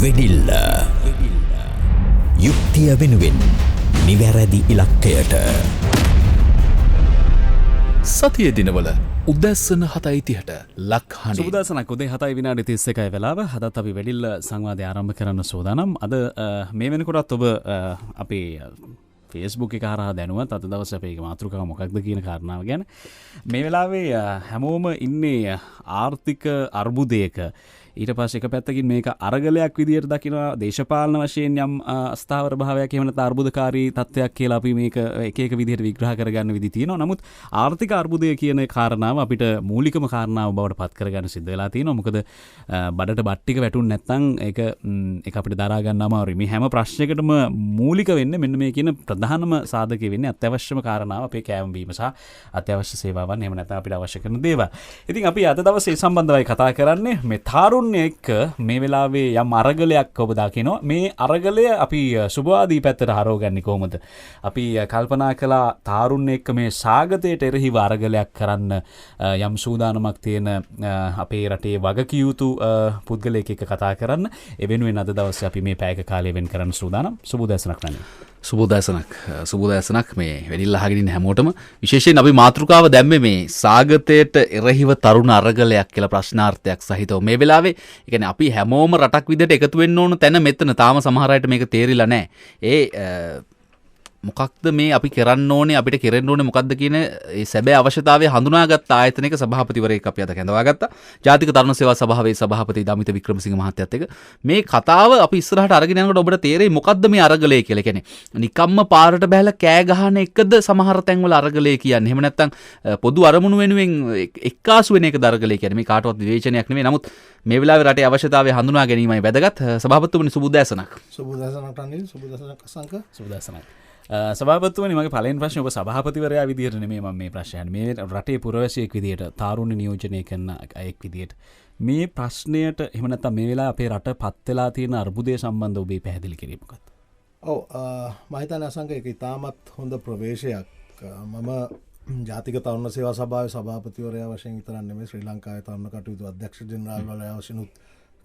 වෙඩිල්ල යුක්තිය වෙනුවෙන් නිවැරදි ඉලක්කයට සතිය දිනවල උදැස්සන 7:30ට ලක්හඬ සුබදසනක් උදේ 7:31 වෙලාව හදත් අපි වෙඩිල්ල සංවාදය ආරම්භ කරන්න සූදානම්. අද මේ වෙනකොටත් ඔබ අපේ ෆේස්බුක් එක හරහා දැනුවත් අද දවසේ අපේ මාතෘකාව මොකක්ද කියන කාරණාව ගැන. මේ වෙලාවේ හැමෝම ඉන්නේ ආර්ථික අර්බුදයක. ඊට පස්සේ එක පැත්තකින් මේක අරගලයක් විදියට දකිනවා, දේශපාලන වශයෙන් යම් අස්ථාවර භාවයක් එහෙම නැත්නම් අර්බුදකාරී තත්ත්වයක් කියලා අපි මේක එක එක විදිහට විග්‍රහ කරගන්න විදි තියෙනවා. නමුත් ආර්ථික අර්බුදය කියන කාරණාව අපිට මූලිකම කාරණාව බවට පත් කරගන්න සිද්ධ වෙලා තියෙනවා. මොකද බඩට බත් ටික වැටුනේ නැත්නම් ඒක අපිට දරා ගන්න අමාරුයි. මේ හැම ප්‍රශ්නයකටම මූලික වෙන්නේ මෙන්න මේ කියන ප්‍රධානම සාධකය වෙන්නේ අත්‍යවශ්‍යම කාරණාව අපේ කෑම බීම සහ අත්‍යවශ්‍ය සේවාවන් එහෙම නැත්නම් අපිට අවශ්‍ය කරන දේවල්. ඉතින් අපි අද දවසේ සම්බන්ධවයි කතා කරන්නේ මේ එක්ක මේ වෙලාවේ යම් අරගලයක් ඔබ දකිනවා. මේ අරගලය අපි සුභවාදී පැත්තට හරවගන්නේ කොහොමද? අපි කල්පනා කළා තාරුණ්‍ය එක්ක මේ සාගතයට එරෙහිව අරගලයක් කරන්න යම් සූදානමක් තියෙන අපේ රටේ වගකිය යුතු පුද්ගලයෙක් එක්ක කතා කරන්න. ඒ වෙනුවෙන් අද දවසේ අපි මේ පැයක කාලය වෙන් කරන්න සූදානම්. සුබෝදෑසනක් නන්නේ. සුබෝදෑසනක් මේ වෙඩිල්ල අහගෙන ඉන්න හැමෝටම විශේෂයෙන් අපි මාතෘකාව දැම්මේ මේ සාගතයට එරෙහිව තරුණ අරගලයක් කියලා ප්‍රශ්නාර්ථයක් සහිතව. මේ වෙලාවේ ඒ කියන්නේ අපි හැමෝම රටක් විදිහට එකතු වෙන්න ඕන තැන මෙතන. තාම සමහර අයට මේක තේරිලා නැහැ. මොකක්ද මේ අපි කරන්න ඕනේ, අපිට කෙරෙන්න ඕනේ මොකක්ද කියන ඒ සැබෑ අවශ්‍යතාවය හඳුනාගත් ආයතනයක සභාපතිවරයෙක් අපි අද කැඳවා ගත්තා. ජාතික තරුණ සේවා සභාවේ සභාපති දමිත වික්‍රමසිංහ මහත්තයත් එක්ක මේ කතාව අපි ඉස්සරහට අරගෙන යනකොට ඔබට තේරෙයි මොකක්ද මේ අරගලය කියලා. කියන්නේ නිකම්ම පාරට බහැලා කෑ ගහන එකද සමහර තැන්වල අරගලය කියන්නේ. එහෙම නැත්නම් පොදු අරමුණු වෙනුවෙන් එක්කාසු වෙන එකද අරගලය කියන්නේ. මේ කාටවත් විවේචනයක් නෙමෙයි. නමුත් මේ වෙලාවේ රටේ අවශ්‍යතාවය හඳුනා ගැනීමයි වැදගත්. සභාපතිතුමනි සුබෝදෑසනක්. සුබෝදෑසනක් රනිල්. සුබෝදෑසනක් අසංක. සුබෝදෑසනක්. සභාපතිතුමනි, මගේ පළවෙනි ප්‍රශ්නේ ඔබ සභාපතිවරයා විදියට නෙමෙයි මම මේ ප්‍රශ්නේ අහන්නේ. මේ රටේ පුරවැසියෙක් විදියට, තාරුණ්‍ය නියෝජනය කරන අයෙක් විදියට මේ ප්‍රශ්නයට එහෙම නැත්නම් මේ වෙලාවේ අපේ රට පත් වෙලා තියෙන අර්බුදය සම්බන්ධව ඔබේ පැහැදිලි කිරීම මොකක්ද? ඔව් මම හිතන්නේ අසංක ඒක ඉතාමත් හොඳ ප්‍රවේශයක්. මම ජාතික තරුණ සේවා සභාවේ සභාපතිවරයා වශයෙන් විතරක් නෙමෙයි ශ්‍රී ලංකාවේ තරුණ කටයුතු අධ්‍යක්ෂ ජෙනරාල්වරයා වශයෙන්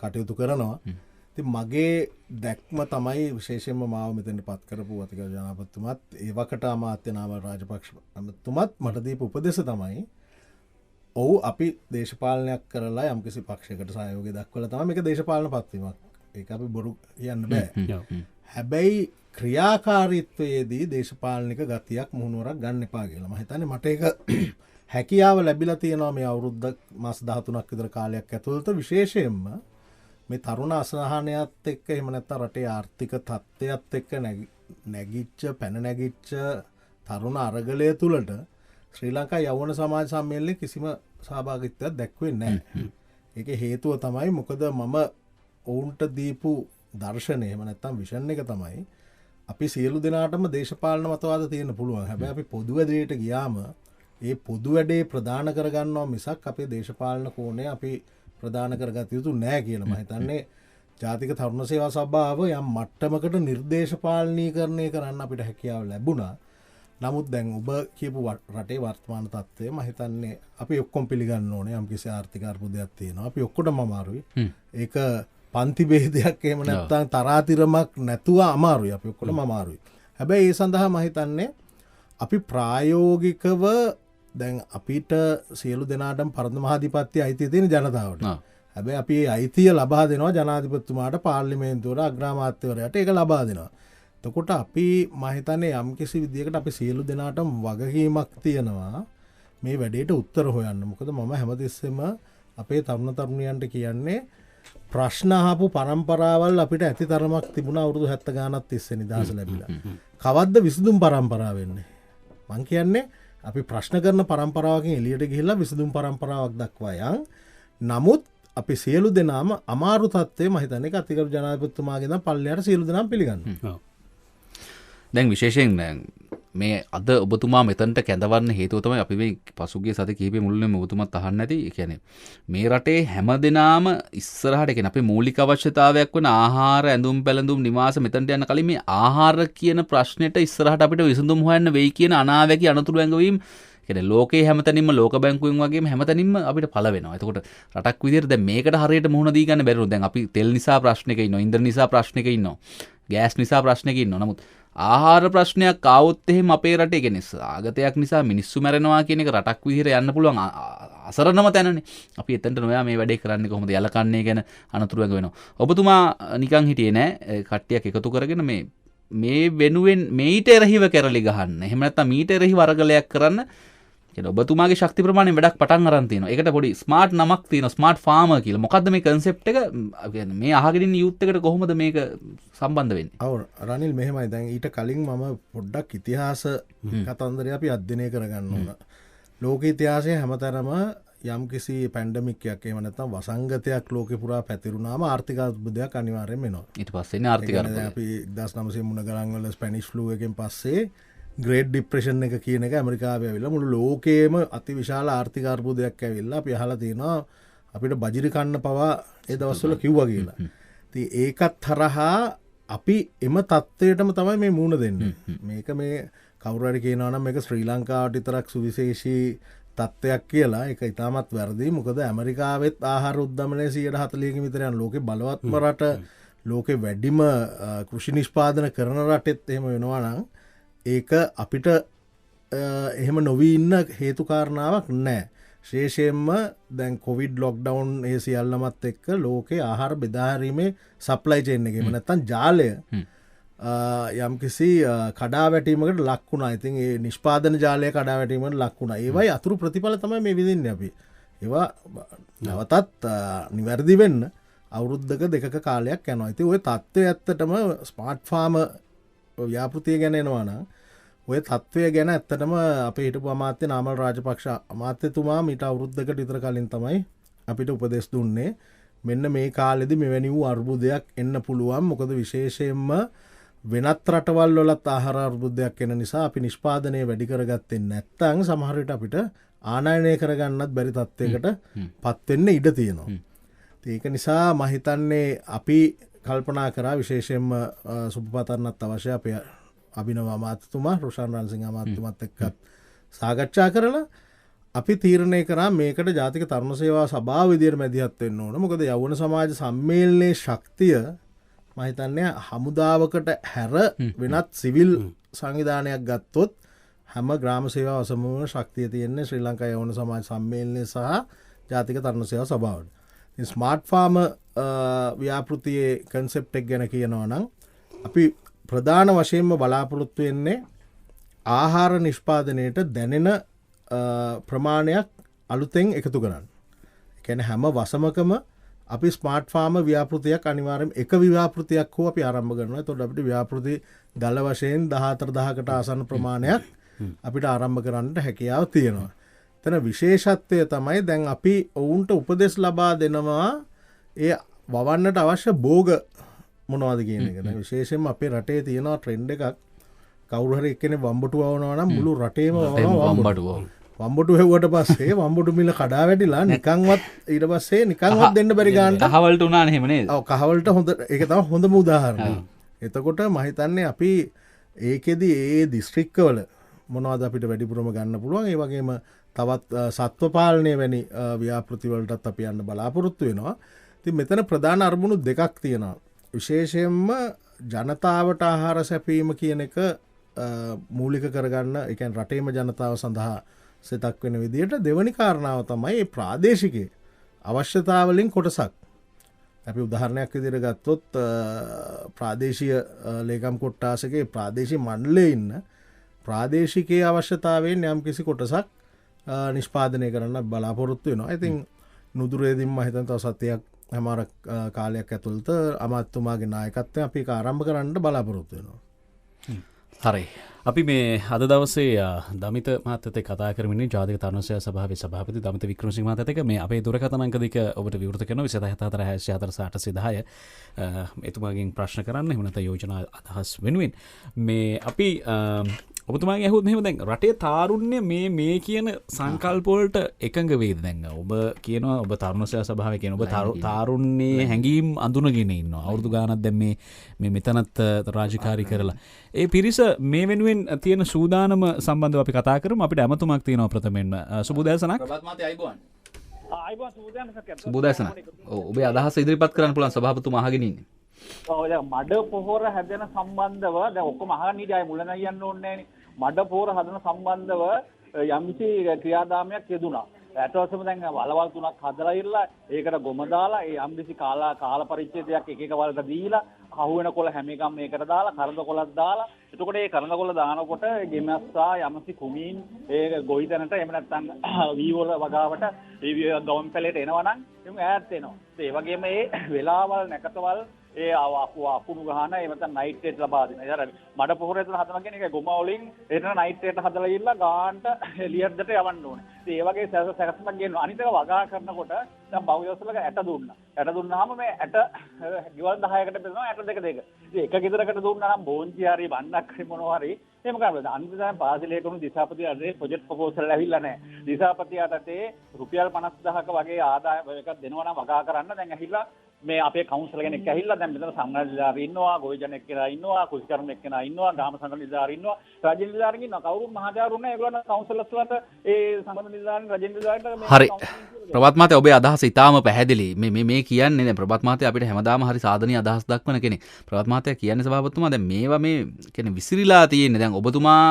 කටයුතු කරනවා. ඉතින් මගේ දැක්ම තමයි විශේෂයෙන්ම මාව මෙතෙන්ට පත් කරපු අතිගරු ජනාධිපතිතුමත් ඒ වකට අමාත්‍ය නාමල් රාජපක්ෂ මහත්මතුමත් මට දීපු උපදෙස තමයි ඔව් අපි දේශපාලනයක් කරලා යම්කිසි පක්ෂයකට සහයෝගය දක්වලා තමයි මේක දේශපාලන පත්වීමක්. ඒක අපි බොරු කියන්න බෑ. හැබැයි ක්‍රියාකාරීත්වයේදී දේශපාලනික ගතියක් මුහුණුවරක් ගන්න එපා කියලා. මම හිතන්නේ මට ඒක හැකියාව ලැබිලා තියෙනවා මේ අවුරුද්ද මාස 13ක් විතර කාලයක් ඇතුළත. විශේෂයෙන්ම මේ තරුණ අසහනයත් එක්ක එහෙම නැත්නම් රටේ ආර්ථික තත්ත්වයත් එක්ක පැන නැගිච්ච තරුණ අරගලය තුලට ශ්‍රී ලංකා යෞවන සමාජ සම්මේලනයේ කිසිම සහභාගීත්වයක් දැක්වෙන්නේ නැහැ. ඒකේ හේතුව තමයි මොකද මම ඔවුන්ට දීපු දර්ශනය එහෙම නැත්නම් විෂන් එක තමයි අපි සියලු දෙනාටම දේශපාලන මතවාද තියෙන්න පුළුවන්. හැබැයි අපි පොදු වැඩේට ගියාම ඒ පොදු වැඩේ ප්‍රදාන කරගන්නවා මිසක් අපේ දේශපාලන කෝණය අපි ප්‍රදාන කරගත යුතු නෑ කියලා. මම හිතන්නේ ජාතික තරුණ සේවා සභාව යම් මට්ටමකට නිර්දේශපාලනීකරණය කරන්න අපිට හැකියාව ලැබුණා. නමුත් දැන් ඔබ කියපු රටේ වර්තමාන තත්ත්වය මම හිතන්නේ අපි ඔක්කොම පිළිගන්න ඕනේ. යම්කිසි ආර්ථික අර්බුදයක් තියෙනවා. අපි ඔක්කොටම අමාරුයි. ඒක පන්ති බෙහෙදයක් එහෙම නැත්නම් තරාතිරමක් නැතුව අමාරුයි. අපි ඔක්කොටම අමාරුයි. හැබැයි ඒ සඳහා මම හිතන්නේ අපි ප්‍රායෝගිකව දැන් අපිට සියලු දෙනාටම පරම මහාධිපත්‍ය අයිතිය තියෙන ජනතාවට. හැබැයි අපි ඒ අයිතිය ලබා දෙනවා ජනාධිපතිතුමාට, පාර්ලිමේන්තුවට, අග්‍රාමාත්‍යවරයාට ඒක ලබා දෙනවා. එතකොට අපි මම හිතන්නේ යම්කිසි විදියකට අපි සියලු දෙනාටම වගකීමක් තියෙනවා මේ වැඩේට උත්තර හොයන්න. මොකද මම හැමතිස්සෙම අපේ තරුණ තරුණියන්ට කියන්නේ ප්‍රශ්න අහපු පරම්පරාවල් අපිට ඇති තරමක් තිබුණා අවුරුදු 70 ගානක් තිස්සේ නිදහස ලැබිලා. කවද්ද විසඳුම් පරම්පරාව වෙන්නේ? මං කියන්නේ අපි ප්‍රශ්න කරන පරම්පරාවකින් එළියට ගිහිල්ලා විසඳුම් පරම්පරාවක් දක්වා යන්. නමුත් අපි සියලු දෙනාම අමාරු තත්ත්වයේ මම හිතන්නේ අතිගරු ජනාධිපතිතුමාගේ ඉඳන් පල්ලෙහාට සියලු දෙනාම පිළිගන්නවා. දැන් විශේෂයෙන් මේ අද ඔබතුමා මෙතනට කැඳවන්න හේතුව තමයි අපි මේ පසුගිය සති කිහිපෙ මුළුල්ලේම ඔබතුමාත් අහන්න ඇති. ඒ කියන්නේ මේ රටේ හැම දෙනාම ඉස්සරහට කියන අපේ මූලික අවශ්‍යතාවයක් වන ආහාර, ඇඳුම් පැළඳුම්, නිවාස මෙතනට යන කලින් මේ ආහාර කියන ප්‍රශ්නෙට ඉස්සරහට අපිට විසඳුම් හොයන්න වෙයි කියන අනාවැකි අනතුරු ඇඟවීම් කියන්නේ ලෝකේ හැමතැනින්ම ලෝක බැංකුවෙන් වගේම හැමතැනින්ම අපිට පළ වෙනවා. එතකොට රටක් විදිහට දැන් මේකට හරියට මුහුණ දී ගන්න බැරිනොත් දැන් අපි තෙල් නිසා ප්‍රශ්නෙක ඉන්නවා, ඉන්ධන නිසා ප්‍රශ්නෙක ඉන්නවා, ගෑස් නිසා ප්‍රශ්නෙක ඉන්නවා. නමුත් ආහාර ප්‍රශ්නයක් ආවොත් එහෙම අපේ රටේ කියන්නේ ආගතයක් නිසා මිනිස්සු මැරෙනවා කියන එක රටක් විදිහට යන්න පුළුවන් අසරණම තැනනේ. අපි එතනට නොයා මේ වැඩේ කරන්නේ කොහොමද යලකන්නේ ගැන අනතුරුවක වෙනවා. ඔබතුමා නිකන් හිටියේ නෑ කට්ටියක් එකතු කරගෙන මේ වෙනුවෙන් මේට එරහිව කැරලි ගහන්න. එහෙම නැත්නම් මීට එරහිව අරගලයක් කරන්න. කියන ඔබතුමාගේ ශක්ති ප්‍රමාණයෙන් වැඩක් පටන් අරන් තියෙනවා. ඒකට පොඩි ස්මාර්ට් නමක් තියෙනවා. ස්මාර්ට් ෆාමර් කියලා. මොකද්ද මේ කන්සෙප්ට් එක? කියන්නේ මේ අහගෙන ඉන්න යූත් එකට කොහොමද මේක සම්බන්ධ වෙන්නේ? ඔව් රනිල් මෙහෙමයි. දැන් ඊට කලින් මම පොඩ්ඩක් ඉතිහාස කතන්දරය අපි අධ්‍යයනය කරගන්න ඕන. ලෝක ඉතිහාසයේ හැමතැනම යම්කිසි පැන්ඩමික් එකක් එහෙම නැත්නම් වසංගතයක් ලෝකේ පුරා පැතිරුණාම ආර්ථික අර්බුදයක් අනිවාර්යෙන් වෙනවා. ඊට පස්සේ ඉන්නේ ආර්ථික අර්බුදය. අපි 1900 මුණ ගණන් වල ස්පැනිෂ් ෆ්ලූ එකෙන් පස්සේ ග්‍රේට් ඩිප්‍රෙෂන් එක කියන එක ඇමරිකාවේ ඇවිල්ලා මුළු ලෝකේම අති විශාල ආර්ථික අර්බුදයක් ඇවිල්ලා අපි අහලා තියෙනවා අපිට බජිරි කන්න පවා ඒ දවස්වල කිව්වා කියලා. ඉතින් ඒකත් හරහා අපි එම තත්ත්වයටම තමයි මේ මූණ දෙන්නේ. මේක මේ කවුරු හරි කියනවා නම් මේක ශ්‍රී ලංකාවට විතරක් සුවිශේෂී තත්ත්වයක් කියලා. ඒක ඉතාමත් වැරදි. මොකද ඇමරිකාවෙත් ආහාර උද්දමනය 140කින් විතර යන ලෝකේ බලවත්ම රට, ලෝකේ වැඩිම කෘෂි නිෂ්පාදන කරන රටෙත් එහෙම වෙනවා නම් ඒක අපිට එහෙම නොවී ඉන්න හේතු කාරණාවක් නැහැ. විශේෂයෙන්ම දැන් කොවිඩ් ලොක්ඩවුන් ඒ සියල්ලමත් එක්ක ලෝකේ ආහාර බෙදා හැරීමේ සප්ලයි චේන් එකේම නැත්තම් ජාලය යම්කිසි කඩා වැටීමකට ලක් වුණා. ඉතින් ඒ නිෂ්පාදන ජාලය කඩා වැටීමකට ලක් වුණා. ඒවයි අතුරු ප්‍රතිඵල තමයි මේ විඳින්නේ අපි. ඒවා නැවතත් නිවැරදි වෙන්න අවුරුද්දක දෙකක කාලයක් යනවා. ඉතින් ওই தත්ත්වය ඇත්තටම ස්මාර්ට් ෆාම ව්‍යාපෘතිය ගැන එනවා නම් ඔය තත්ත්වය ගැන ඇත්තටම අපේ හිටපු අමාත්‍ය නාමල් රාජපක්ෂ අමාත්‍යතුමා මීට අවුරුද්දකට විතර කලින් තමයි අපිට උපදෙස් දුන්නේ මෙන්න මේ කාලෙදි මෙවැනි වූ අර්බුදයක් එන්න පුළුවන්. මොකද විශේෂයෙන්ම වෙනත් රටවල් වලත් ආහාර අර්බුදයක් එන නිසා අපි නිෂ්පාදනය වැඩි කරගත්තේ නැත්නම් සමහර විට අපිට ආනයනය කරගන්නත් බැරි තත්ත්වයකට පත් වෙන්න ඉඩ තියෙනවා. ඒක නිසා මම හිතන්නේ අපි කල්පනා කරා විශේෂයෙන්ම සුබපතන්නත් අවශ්‍ය අපේ අභිනව අමාත්‍යතුමා රොෂාන් රන්සිංහ අමාත්‍යතුමත් එක්කත් සාකච්ඡා කරලා අපි තීරණය කරා මේකට ජාතික තරුණ සේවා සභාව විදියට මැදිහත් වෙන්න ඕන. මොකද යෞවන සමාජ සම්මේලනයේ ශක්තිය මම හිතන්නේ හමුදාවකට හැර වෙනත් සිවිල් සංවිධානයක් ගත්තොත් හැම ග්‍රාම සේවා අසමූල ශක්තිය තියෙන්නේ ශ්‍රී ලංකා යෞවන සමාජ සම්මේලනයේ සහ ජාතික තරුණ සේවා සභාවට. ඉතින් ස්මාර්ට් ෆාම ව්‍යාපෘතියේ කන්සෙප්ට් එක ගැන කියනවා නම් අපි ප්‍රධාන වශයෙන්ම බලාපොරොත්තු වෙන්නේ ආහාර නිෂ්පාදනයට දැනෙන ප්‍රමාණයක් අලුතෙන් එකතු කරන්න. ඒ කියන්නේ හැම වසමකම අපි ස්මාර්ට් ෆාම ව්‍යාපෘතියක් අනිවාර්යයෙන් එක ව්‍යාපෘතියක් හෝ අපි ආරම්භ කරනවා. එතකොට අපිට ව්‍යාපෘති දල වශයෙන් 14000කට ආසන්න ප්‍රමාණයක් අපිට ආරම්භ කරන්නට හැකියාව තියෙනවා. එතන විශේෂත්වය තමයි දැන් අපි ඔවුන්ට උපදෙස් ලබා දෙනවා ඒ වවන්නට අවශ්‍ය භෝග මොනවද කියන එක. විශේෂයෙන්ම අපේ රටේ තියෙනවා ට්‍රෙන්ඩ් එකක් කවුරු හරි එක්කෙනෙක් වම්බටු වවනවා නම් මුළු රටේම වම්බටු. වම්බටු හෙව්වට පස්සේ වම්බටු මිල කඩා වැටිලා නිකන්වත් ඊට පස්සේ නිකන්වත් දෙන්න බැරි ගානට කහවලට උනානේ එහෙම නේද? ඔව් කහවලට හොඳ ඒක තමයි හොඳම උදාහරණය. එතකොට මම හිතන්නේ අපි ඒකෙදි ඒ දිස්ත්‍රික්කවල මොනවද අපිට වැඩිපුරම ගන්න පුළුවන්. ඒ වගේම තවත් සත්ව පාලනය වැනි ව්‍යාපෘති වලටත් අපි යන්න බලාපොරොත්තු වෙනවා. ඉතින් මෙතන ප්‍රධාන අරමුණු දෙකක් තියෙනවා. විශේෂයෙන්ම ජනතාවට ආහාර සැපීම කියන එක මූලික කරගන්න, ඒ කියන්නේ රටේම ජනතාව සඳහා සෙතක් වෙන විදිහට. දෙවැනි කාරණාව තමයි මේ ප්‍රාදේශිකයේ අවශ්‍යතාවලින් කොටසක්. අපි උදාහරණයක් විදිහට ගත්තොත් ප්‍රාදේශීය ලේකම් කොට්ටාසකේ ප්‍රාදේශීය මණ්ඩලයේ ඉන්න ප්‍රාදේශිකයේ අවශ්‍යතාවයෙන් යම් කිසි කොටසක් නිෂ්පාදනය කරන්න බලාපොරොත්තු වෙනවා. ඉතින් නුදුරේදීම මම හිතන තව සතියක් හමාර කාලයක් ඇතුළත අමාත්‍යතුමාගේ නායකත්වයෙන් අපි ඒක ආරම්භ කරන්න බලාපොරොත්තු වෙනවා. හරි. අපි මේ අද දවසේ දමිත මහත්තයත් එක්ක කතා කරමින් ජාතික තරුණ සේවා සභාවේ සභාපති දමිත වික්‍රමසිංහ මහත්තයත් එක්ක මේ අපේ දුරකථන අංක දෙක ඔබට විවෘත කරනවා 2744 එතුමාගෙන් ප්‍රශ්න කරන්න එහෙම නැත්නම් යෝජනා අදහස් වෙනුවෙන් මේ අපි ඔබතුමාගේ ඇහුවොත් මෙහෙම දැන් රටේ තාරුණ්‍ය මේ කියන සංකල්ප වලට එකඟ වේද දැන් ඔබ කියනවා ඔබ තරුණ සේවා සභාවේ කියන ඔබ තාරුණ්‍යයේ හැඟීම් අඳුනගෙන ඉන්නවා අවුරුදු ගානක් දැන් මේ මෙතනත් රාජකාරී කරලා ඒ පිරිස මේ වෙනුවෙන් තියෙන සූදානම සම්බන්ධව අපි කතා කරමු අපිට ඇමතුමක් තියෙනවා ප්‍රථමයෙන්ම සුබෝදෑසනක් ප්‍රභාත් මහත්තයා අයිබෝන් ආයිබෝන් සුබෝදෑසනක් සුබෝදෑසන ඔබේ අදහස ඉදිරිපත් කරන්න පුළුවන් සභාපතිතුමා අහගෙන ඉන්නේ ඔව් දැන් මඩ පොහොර හැදෙන සම්බන්ධව දැන් ඔක්කොම අහන්න ඉතින් ආයි මුල නයියන්න ඕනේ නෑනේ මඩ පොහොර හදන සම්බන්ධව යම්කිසි ක්‍රියාදාමයක් යෙදුණා ඊට පස්සේම දැන් වලවල් තුනක් හදලා ඉරලා ඒකට ගොම දාලා ඒ යම්කිසි කාල පරිච්ඡේදයක් එක එක වලට දීලා අහු වෙන කොළ හැම එකම මේකට දාලා කරඳ කොළක් දාලා එතකොට ඒ කරඳ කොළ දානකොට ගෙමස්සා යම්කිසි කුමීන් ඒ ගොවිතැනට එහෙම නැත්නම් වී වල වගාවට ඒ ගවම් පැලේට එනවනම් එමු ඈත් වෙනවා ඒ වගේම ඒ වෙලාවල් නැකතවල් ඒ අකුණු ගහන එහෙම නැත්නම් නයිට්‍රේට් ලබා දෙන. ඒ මඩ පොහොර ඇතුළ හදනවා කියන එක ගොම වලින් එතන නයිට්‍රේට් හදලා ඉල්ලලා ගාන්ට එළියටට යවන්න ඕනේ. ඉතින් ඒ වගේ සැකසමක් ගේනවා. අනිත් එක වගා කරනකොට දැන් බහුදවසලක ඇට දුන්නා. ඇට දුන්නාම මේ ඇට ගෙවල් 10කට බෙදනවා ඇට දෙක දෙක. ඉතින් එක ගෙදරකට දුන්නා නම් බෝන්චි හරි බන්නක් හරි මොනවා හරි එහෙම කරනවා. අනිත් දැන් පාසලේ කරුණු දිසාපතියාට ප්‍රොජෙක්ට් ප්‍රොපෝසල් ඇවිල්ලා නැහැ. දිසාපතියාට රුපියල් 50000ක වගේ ආදායම එකක් දෙනවා නම් වගා කරන්න දැන් ඇහිලා මේ අපේ කවුන්සල් කෙනෙක් ඇහිල්ලා දැන් මෙතන සම්මාන නිලධාරී ඉන්නවා, ගොවිජනෙක් කෙනා ඉන්නවා, කුෂිකර්ම එක්කෙනා ඉන්නවා, ග්‍රාම සංඝ නිලධාරී ඉන්නවා, රජ නිලධාරීන් ඉන්නවා. කවුරුත් මහජාරු නැහැ. ඒගොල්ලන් කවුන්සලර්ස් වලට ඒ සම්මාන නිලධාරීන් රජ නිලධාරීන්ට හරි ප්‍රභාත් මහත්තයා ඔබේ අදහස ඉතාම පැහැදිලි මේ කියන්නේ දැන් ප්‍රභාත් මහත්තයා අපිට හැමදාම හරි සාධනීය අදහස් දක්වන කෙනෙක් ප්‍රභාත් මහත්තයා කියන්නේ සභාපතිතුමා දැන් මේවා මේ කියන්නේ විසිරීලා තියෙන්නේ දැන් ඔබතුමා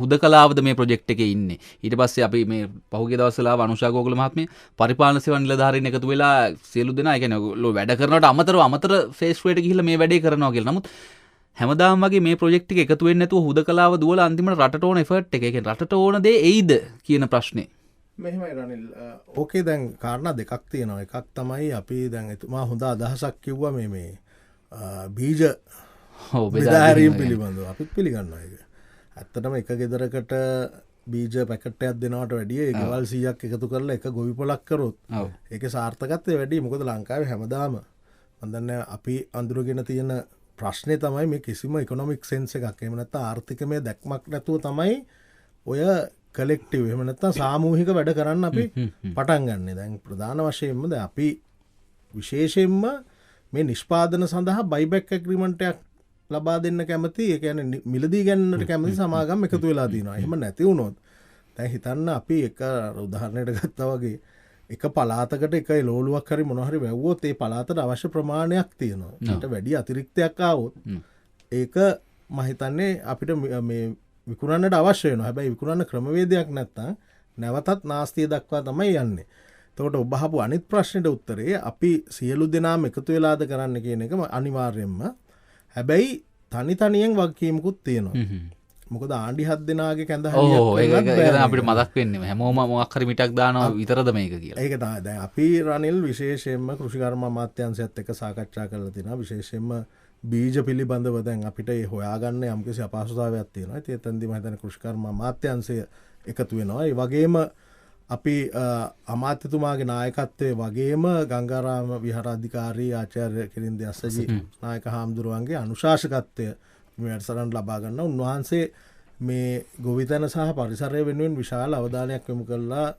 හුදකලාවද මේ ප්‍රොජෙක්ට් එකේ ඉන්නේ ඊට පස්සේ අපි මේ පහුගිය දවස්වල අනුෂා ගෝකුල මහත්මිය පරිපාලන සේවා නිලධාරීන් එකතු වෙලා සියලු දෙනා ඒ කියන්නේ වැඩ කරනකොට අමතර ෆේස් වලට ගිහිල්ලා මේ වැඩේ කරනවා කියලා. නමුත් හැමදාම වගේ මේ ප්‍රොජෙක්ට් එක එකතු වෙන්නේ නැතුව හුදකලාව දුවලා අන්තිමට රටට ඕන එෆර්ට් එක. ඒ කියන්නේ රටට ඕන දේ එයිද කියන ප්‍රශ්නේ. මෙහෙමයි රනිල් ඕකේ දැන් කාරණා දෙකක් තියෙනවා. එකක් තමයි අපි දැන් එතුමා හොඳ අදහසක් කිව්වා මේ බීජ බෙදාහැරීම් පිළිබඳව අපිත් පිළිගන්නවා ඒක. ඇත්තටම එක ගෙදරකට බීජ පැකට් එකක් දෙනවට වැඩිය ඒ ගෙවල් 100ක් එකතු කරලා එක ගොවි පොලක් කරොත් ඒකේ සාර්ථකත්වය වැඩි. මොකද ලංකාවේ හැමදාම මම දන්නේ අපි අඳුරගෙන තියෙන ප්‍රශ්නේ තමයි මේ කිසිම ඉකොනොමික් සෙන්ස් එකක් එහෙම නැත්නම් ආර්ථිකමය දැක්මක් නැතුව තමයි ඔය කලෙක්ටිව් එහෙම නැත්නම් සාමූහික වැඩ කරන්න අපි පටන් ගන්නෙ. දැන් ප්‍රධාන වශයෙන්ම දැන් අපි විශේෂයෙන්ම මේ නිෂ්පාදන සඳහා බයිබැක් ඇග්‍රීමන්ට් එකක් ලබා දෙන්න කැමති. ඒ කියන්නේ මිලදී ගන්නට කැමති සමාගම් එකතු වෙලා තියෙනවා. එහෙම නැති වුණොත් දැන් හිතන්න අපි එක උදාහරණයකට ගත්තා වගේ එක පළාතකට එක එළවලුවක් හරි මොනවා හරි වැව්වොත් ඒ පළාතට අවශ්‍ය ප්‍රමාණයක් තියෙනවා. ඊට වැඩි අතිරික්තයක් ආවොත් ඒක මම හිතන්නේ අපිට මේ විකුණන්නට අවශ්‍ය වෙනවා. හැබැයි විකුණන්න ක්‍රමවේදයක් නැත්නම් නැවතත් නාස්තිය දක්වා තමයි යන්නේ. එතකොට ඔබ අහපු අනිත් ප්‍රශ්නෙට උත්තරේ අපි සියලු දෙනාම එකතු වෙලාද කරන්න කියන එක අනිවාර්යයෙන්ම. හැබැයි තනියෙන් වගකීමකුත් තියෙනවා. මොකද ආණ්ඩි 7 දෙනාගේ කැඳ හරියක් අපිට මතක් වෙන්නේ හැමෝම මොකක් හරි මිටක් දානවා විතරද මේක කියලා. ඒක තමයි. දැන් අපි රනිල් විශේෂයෙන්ම කෘෂිකර්ම අමාත්‍යාංශයත් එක්ක සාකච්ඡා කරලා තියෙනවා. විශේෂයෙන්ම බීජ පිළිබඳව දැන් අපිට හොයාගන්න යම්කිසි අපහසුතාවයක් තියෙනවා. ඉතින් එතනදී මම හිතන්නේ කෘෂිකර්ම අමාත්‍යාංශය එකතු වෙනවා. ඒ වගේම අපි අමාත්‍යතුමාගේ නායකත්වයේ වගේම ගංගාරාම විහාරාධිකාරී ආචාර්ය කිරින්ද අස්සජි නායක හාමුදුරුවන්ගේ අනුශාසකත්වය මේ වැඩසටහන ලබා ගන්න. උන්වහන්සේ මේ ගොවිතැන සහ පරිසරය වෙනුවෙන් විශාල අවධානයක් යොමු කළා.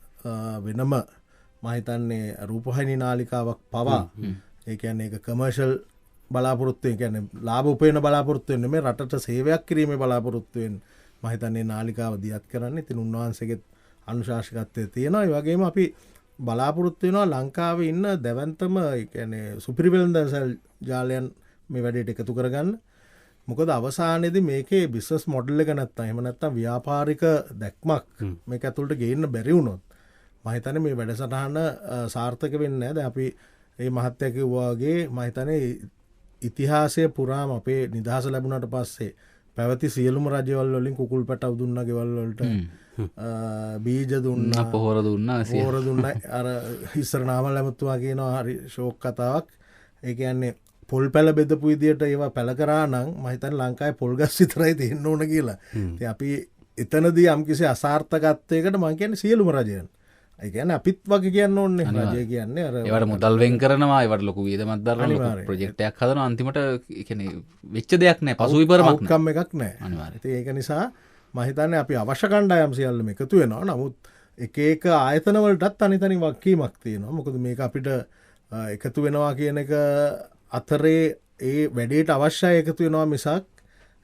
වෙනම මම හිතන්නේ රූපවාහිනී නාලිකාවක් පවා ඒ කියන්නේ ඒක කමර්ෂල් බලාපොරොත්තු වෙන කියන්නේ ලාභ උපයන බලාපොරොත්තු වෙන්නේ මේ රටට සේවයක් කිරීමේ බලාපොරොත්තු වෙන මම හිතන්නේ නාලිකාව දියත් කරන්න. ඉතින් උන්වහන්සේගේ අනුශාසකත්වයේ තියෙනවා. ඒ වගේම අපි බලාපොරොත්තු වෙනවා ලංකාවේ ඉන්න දැවැන්තම ඒ කියන්නේ සුපිරි වෙළඳසල් ජාලයන් මේ වැඩේට එකතු කරගන්න. මොකද අවසානයේදී මේකේ බිස්නස් මොඩල් එක නැත්තම් එහෙම නැත්තම් ව්‍යාපාරික දැක්මක් මේක ඇතුළට ගේන්න බැරි වුණොත් මම හිතන්නේ මේ වැඩසටහන සාර්ථක වෙන්නේ නැහැ. දැන් අපි මේ මහත්ය කිව්වා වගේ මම හිතන්නේ ඉතිහාසය පුරාම අපේ නිදහස ලැබුණාට පස්සේ පැවති සියලුම රජවල් වලින් කුකුල් පැටව දුන්නා ගෙවල් වලට බීජ දුන්නා පොහොර දුන්නා අර ඉස්සර නාමල් ඇමතුමා කියනවා හරි ෂෝක් කතාවක්. ඒ කියන්නේ පොල් පැල බෙදපු විදියට ඒවා පැල කරා නම් මම හිතන්නේ ලංකාවේ පොල් ගස් විතරයි තියෙන්න ඕන කියලා. ඉතින් අපි එතනදී යම්කිසි අසාර්ථකත්වයකට මම කියන්නේ සියලුම රජයන්. ඒ කියන්නේ අපිත් වගේ කියන්න ඕනේ. රජය කියන්නේ අර ඒවට මුදල් වෙන් කරනවා, ඒවට ලොකු වියදමක් දරනවා, ප්‍රොජෙක්ට් එකක් හදනවා. අන්තිමට ඒ කියන්නේ වෙච්ච දෙයක් නැහැ, පසු විපරමක් නැහැ, එකක් නැහැ. අනිවාර්යයෙන්. ඒක නිසා මහිතන්නේ අපි අවශ්‍ය කණ්ඩායම් සියල්ලම එකතු වෙනවා. නමුත් එක ආයතනවලටත් තනිතනි වක්කීමක් තියෙනවා. මොකද මේක අපිට එකතු වෙනවා කියන එක අතරේ ඒ වැඩේට අවශ්‍යය එකතු වෙනවා මිසක්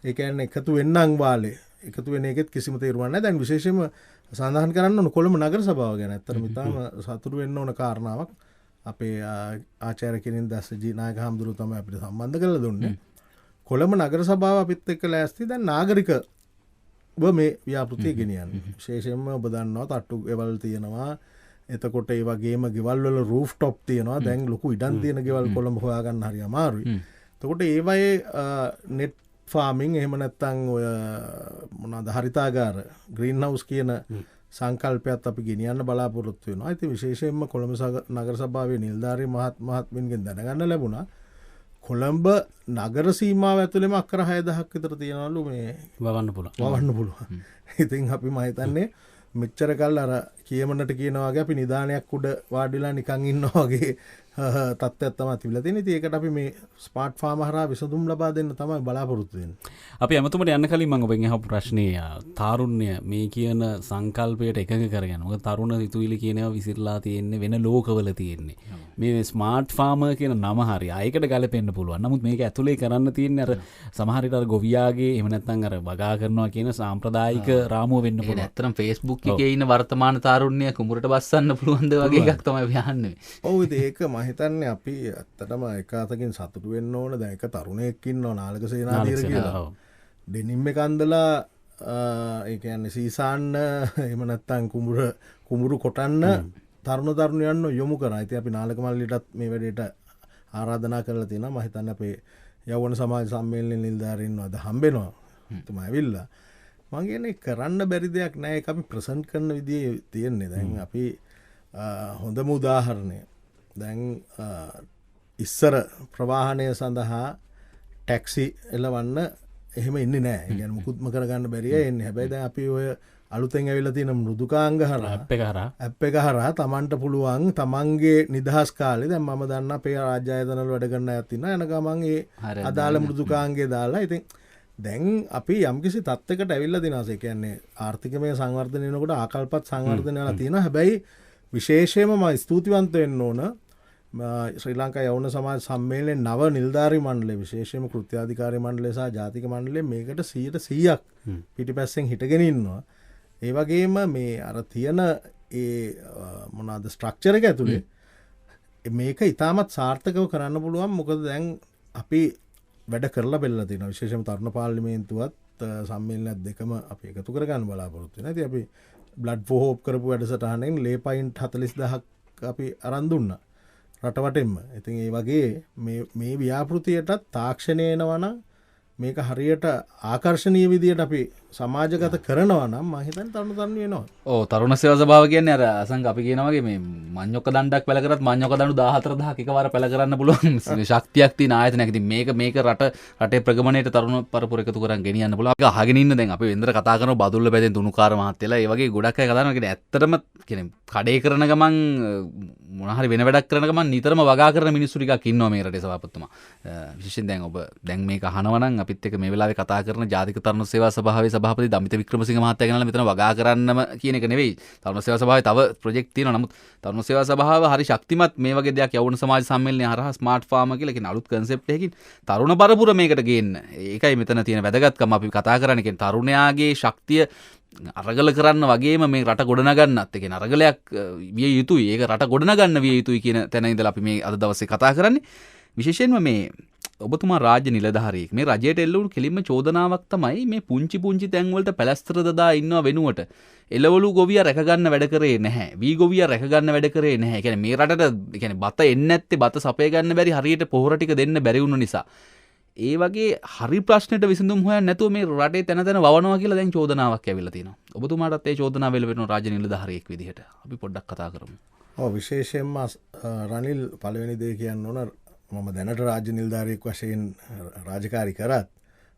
ඒ කියන්නේ එකතු වෙන්නන් වාලේ එකතු වෙන එකෙත් කිසිම තේරුමක් නැහැ. දැන් විශේෂයෙන්ම සඳහන් කරන්න ඕන කොළඹ නගර සභාව ගැන. ඇත්තටම ඉතාම සතුටු වෙන්න ඕන කාරණාවක්. අපේ ආචාර්ය කෙනින් දස්සජී නායක හාමුදුරුවෝ තමයි අපිට සම්බන්ධ කරලා දුන්නේ. කොළඹ නගර සභාව අපිත් එක්ක ලෑස්ති දැන් නාගරික මේ ව්‍යාපෘතිය ගෙනියන්නේ. විශේෂයෙන්ම ඔබ දන්නවා තට්ටු ගෙවල් තියෙනවා. එතකොට ඒ වගේම ගෙවල් වල රූෆ් টොප් තියෙනවා. දැන් ලොකු ඉඩම් තියෙන ගෙවල් කොළඹ හොයාගන්න හරි අමාරුයි. එතකොට ඒවයේ නෙට් ෆාමිං එහෙම නැත්නම් ඔය මොනවාද හරිතාගාර ග්‍රීන් හවුස් කියන සංකල්පයත් අපි ගෙනියන්න බලාපොරොත්තු වෙනවා. ඉතින් විශේෂයෙන්ම කොළඹ නගර සභාවේ නිලධාරී මහත්මින්ගෙන් දැනගන්න ලැබුණා කොළඹ නගර සීමාව ඇතුළෙම අක්කර 6000ක් විතර තියෙනවලු මේ වවන්න පුළුවන්. ඉතින් අපි මම හිතන්නේ මෙච්චර කල් අර කියමනට කියනවා වගේ අපි නිදානයක් උඩ වාඩිලා නිකන් ඉන්නවා වගේ තත්ත්වයක් තමයි තිබිලා තියෙන්නේ. ඉතින් ඒකට අපි මේ ස්මාර්ට් ෆාම් හරහා විසඳුම් ලබා දෙන්න තමයි බලාපොරොත්තු වෙන්නේ. අපි අමතුමට යන්න කලින් මම ඔබෙන් අහපු ප්‍රශ්නේ තාරුණ්‍ය මේ කියන සංකල්පයට එකඟ කරගෙන. මොකද තරුණ සිතුවිලි කියනවා විසිරලා තියෙන්නේ වෙන ලෝකවල තියෙන්නේ. මේ ස්මාර්ට් ෆාමර් කියන නම හරි ආයකට ගලපෙන්න පුළුවන්. නමුත් මේක ඇතුලේ කරන්න තියෙන්නේ අර සමහර විට අර ගොවියාගේ එහෙම නැත්නම් අර වගා කරනවා කියන සාම්ප්‍රදායික රාමුව වෙන්න පුළුවන්. ඇත්තටම Facebook එකේ ඉන්න වර්තමාන තාරුණ්‍ය කුඹුරට බස්සන්න පුළුවන්ද වගේ එකක් තමයි යන්නේ. ඔව් ඉතින් ඒක මම හිතන්නේ අපි ඇත්තටම එක අතකින් සතුටු වෙන්න ඕන. දැන් එක තරුණයෙක් ඉන්නවා නාලක සේනාධීර කියලා. ඩෙනිම් එක අඳලා ඒ කියන්නේ සීසාන්න එහෙම නැත්නම් කුඹුරු කොටන්න තරුණ තරුණියන්ව යොමු කරා. ඉතින් අපි නාලක මල්ලියටත් මේ වැඩේට ආරාධනා කරලා තියෙනවා. මම හිතන්නේ අපේ යෞවන සමාජ සම්මේලනයේ නිලධාරීන්ව අද හම්බෙනවා. තුමා ඇවිල්ලා මම කියන්නේ කරන්න බැරි දෙයක් නෑ. ඒක අපි ප්‍රසන්ට් කරන විදිහේ තියෙන්නේ. දැන් අපි හොඳම උදාහරණය දැන් ඉස්සර ප්‍රවාහනය සඳහා ටැක්සි එලවන්න එහෙම ඉන්නේ නෑ. ඒ කියන්නේ මුකුත්ම කරගන්න බැරිය එන්නේ. හැබැයි දැන් අපි ඔය අලුතෙන් ඇවිල්ලා තියෙන මෘදුකාංග හරහා ඇප් එක හරහා තමන්ට පුළුවන් තමන්ගේ නිදහස් කාලේ දැන් මම දන්න අපේ රාජ්‍ය ආයතනවල වැඩ කරන අයත් ඉන්නවා. එන ගමන් ඒ අදාළ මෘදුකාංගේ දාලා ඉතින් දැන් අපි යම්කිසි තත්ත්වයකට ඇවිල්ලා දිනවාස. ඒ කියන්නේ ආර්ථිකමය සංවර්ධනය වෙනකොට ආකල්පත් සංවර්ධනය වෙලා තියෙනවා. හැබැයි විශේෂයෙන්ම මම ස්තුතිවන්ත වෙන්න ඕන ශ්‍රී ලංකා යෞවන සමාජ සම්මේලනයේ නව නිලධාරී මණ්ඩලය විශේෂයෙන්ම කෘත්‍යාධිකාරී මණ්ඩලය සහ ජාතික මණ්ඩලය මේකට 100% පිටිපස්සෙන් හිටගෙන ඉන්නවා. ඒ වගේම මේ අර තියෙන ඒ මොනවාද ස්ට්‍රක්චර් එක ඇතුලේ මේක ඉතාමත් සාර්ථකව කරන්න පුළුවන්. මොකද දැන් අපි වැඩ කරලා බෙල්ලලා තියෙනවා. විශේෂයෙන්ම තරුණ පාර්ලිමේන්තුවත් සම්මේලනයත් දෙකම අපි එකතු කරගන්න බලාපොරොත්තු වෙනවා. ඉතින් අපි බ්ලඩ් ෆෝ හෝප් කරපු වැඩසටහනෙන් ලේ පයින්ට් 40000ක් අපි අරන් දුන්නා රටවටෙන්ම. ඉතින් ඒ වගේ මේ ව්‍යාපෘතියටත් තාක්ෂණය එනවනම් මේක හරියට ආකර්ශනීය විදියට අපි සමාජගත කරනවා නම් මම හිතන්නේ තරුණ තරුණිය වෙනවා. ඔව් තරුණ සේවා සභාව කියන්නේ අර අසංග අපි කියනවා වගේ මේ මඤ්ඤොක්ක දණ්ඩක් පැල කරත් මඤ්ඤොක්ක දණ්ඩු 14000ක් එකවර පැල කරන්න පුළුවන් ශක්තියක් තියෙන ආයතනයක්. ඉතින් මේක රටේ ප්‍රගමණයට තරුණ පරපුර එකතු කරන් ගෙනියන්න පුළුවන්. ඒක අහගෙන ඉන්න දැන් අපි වෙන්දර කතා කරනවා බදුල්ල පැදෙන් තුනුකාර මහත්තයලා ඒ වගේ ගොඩක් අය කතා කරනවා. කියන්නේ ඇත්තටම කියන්නේ කඩේ කරන ගමන් මොන හරි වෙන වැඩක් කරන ගමන් නිතරම වගා කරන මිනිස්සු ටිකක් ඉන්නවා මේ රටේ සභාපතිතුමා. විශේෂයෙන් දැන් ඔබ දැන් මේක අහනවා නම් අපිත් එක්ක මේ වෙලාවේ කතා කරන ජාතික තරුණ සේවා සභාවේ සභාපති දමිත වික්‍රමසිංහ මහත්තයා ගැනලා මෙතන වගා කරන්නම කියන එක නෙවෙයි. තරුණ සේවා සභාවේ තව ප්‍රොජෙක්ට් තියෙනවා. නමුත් තරුණ සේවා සභාව හරි ශක්තිමත් මේ වගේ දෙයක් යෞවන සමාජ සම්මේලනය හරහා ස්මාර්ට් ෆාමර් කියලා කියන අලුත් කන්සෙප්ට් එකකින් තරුණ පරපුර මේකට ගේන්න. ඒකයි මෙතන තියෙන වැදගත්කම අපි කතා කරන්නේ. කියන්නේ තරුණයාගේ ශක්තිය අරගල කරන්න වගේම මේ රට ගොඩනගන්නත්. ඒ කියන්නේ අරගලයක් විය යුතුයි. ඒක රට ගොඩනගන්න විය යුතුයි කියන තැන ඉඳලා අපි මේ අද දවසේ කතා කරන්නේ. විශේෂයෙන්ම මේ ඔබතුමා රාජ්‍ය නිලධාරියෙක්. මේ රජයට එල්ල වුණු කෙලින්ම චෝදනාවක් තමයි මේ පුංචි තැන්වලට පැලැස්තර දදා ඉන්නව වෙනුවට එළවලු ගොවියා රැකගන්න වැඩ කරේ නැහැ. වී ගොවියා රැකගන්න වැඩ කරේ නැහැ. ඒ කියන්නේ මේ රටට ඒ කියන්නේ බත එන්නේ නැත්තේ බත සපය ගන්න බැරි හරියට පොහොර ටික දෙන්න බැරි වුණු නිසා. ඒ වගේ හරි ප්‍රශ්නෙට විසඳුම් හොයන්න නැතුව මේ රටේ තැන වවනවා කියලා දැන් චෝදනාවක් ඇවිල්ලා තියෙනවා. ඔබතුමාටත් ඒ චෝදනාව වෙලවෙන රාජ්‍ය නිලධාරියෙක් විදිහට අපි පොඩ්ඩක් කතා කරමු. ඔව් විශේෂයෙන්ම රනිල් පළවෙනි දේ කියන්න ඕන මම දැනට රාජ්‍ය නිලධාරියෙක් වශයෙන් රාජකාරී කරත්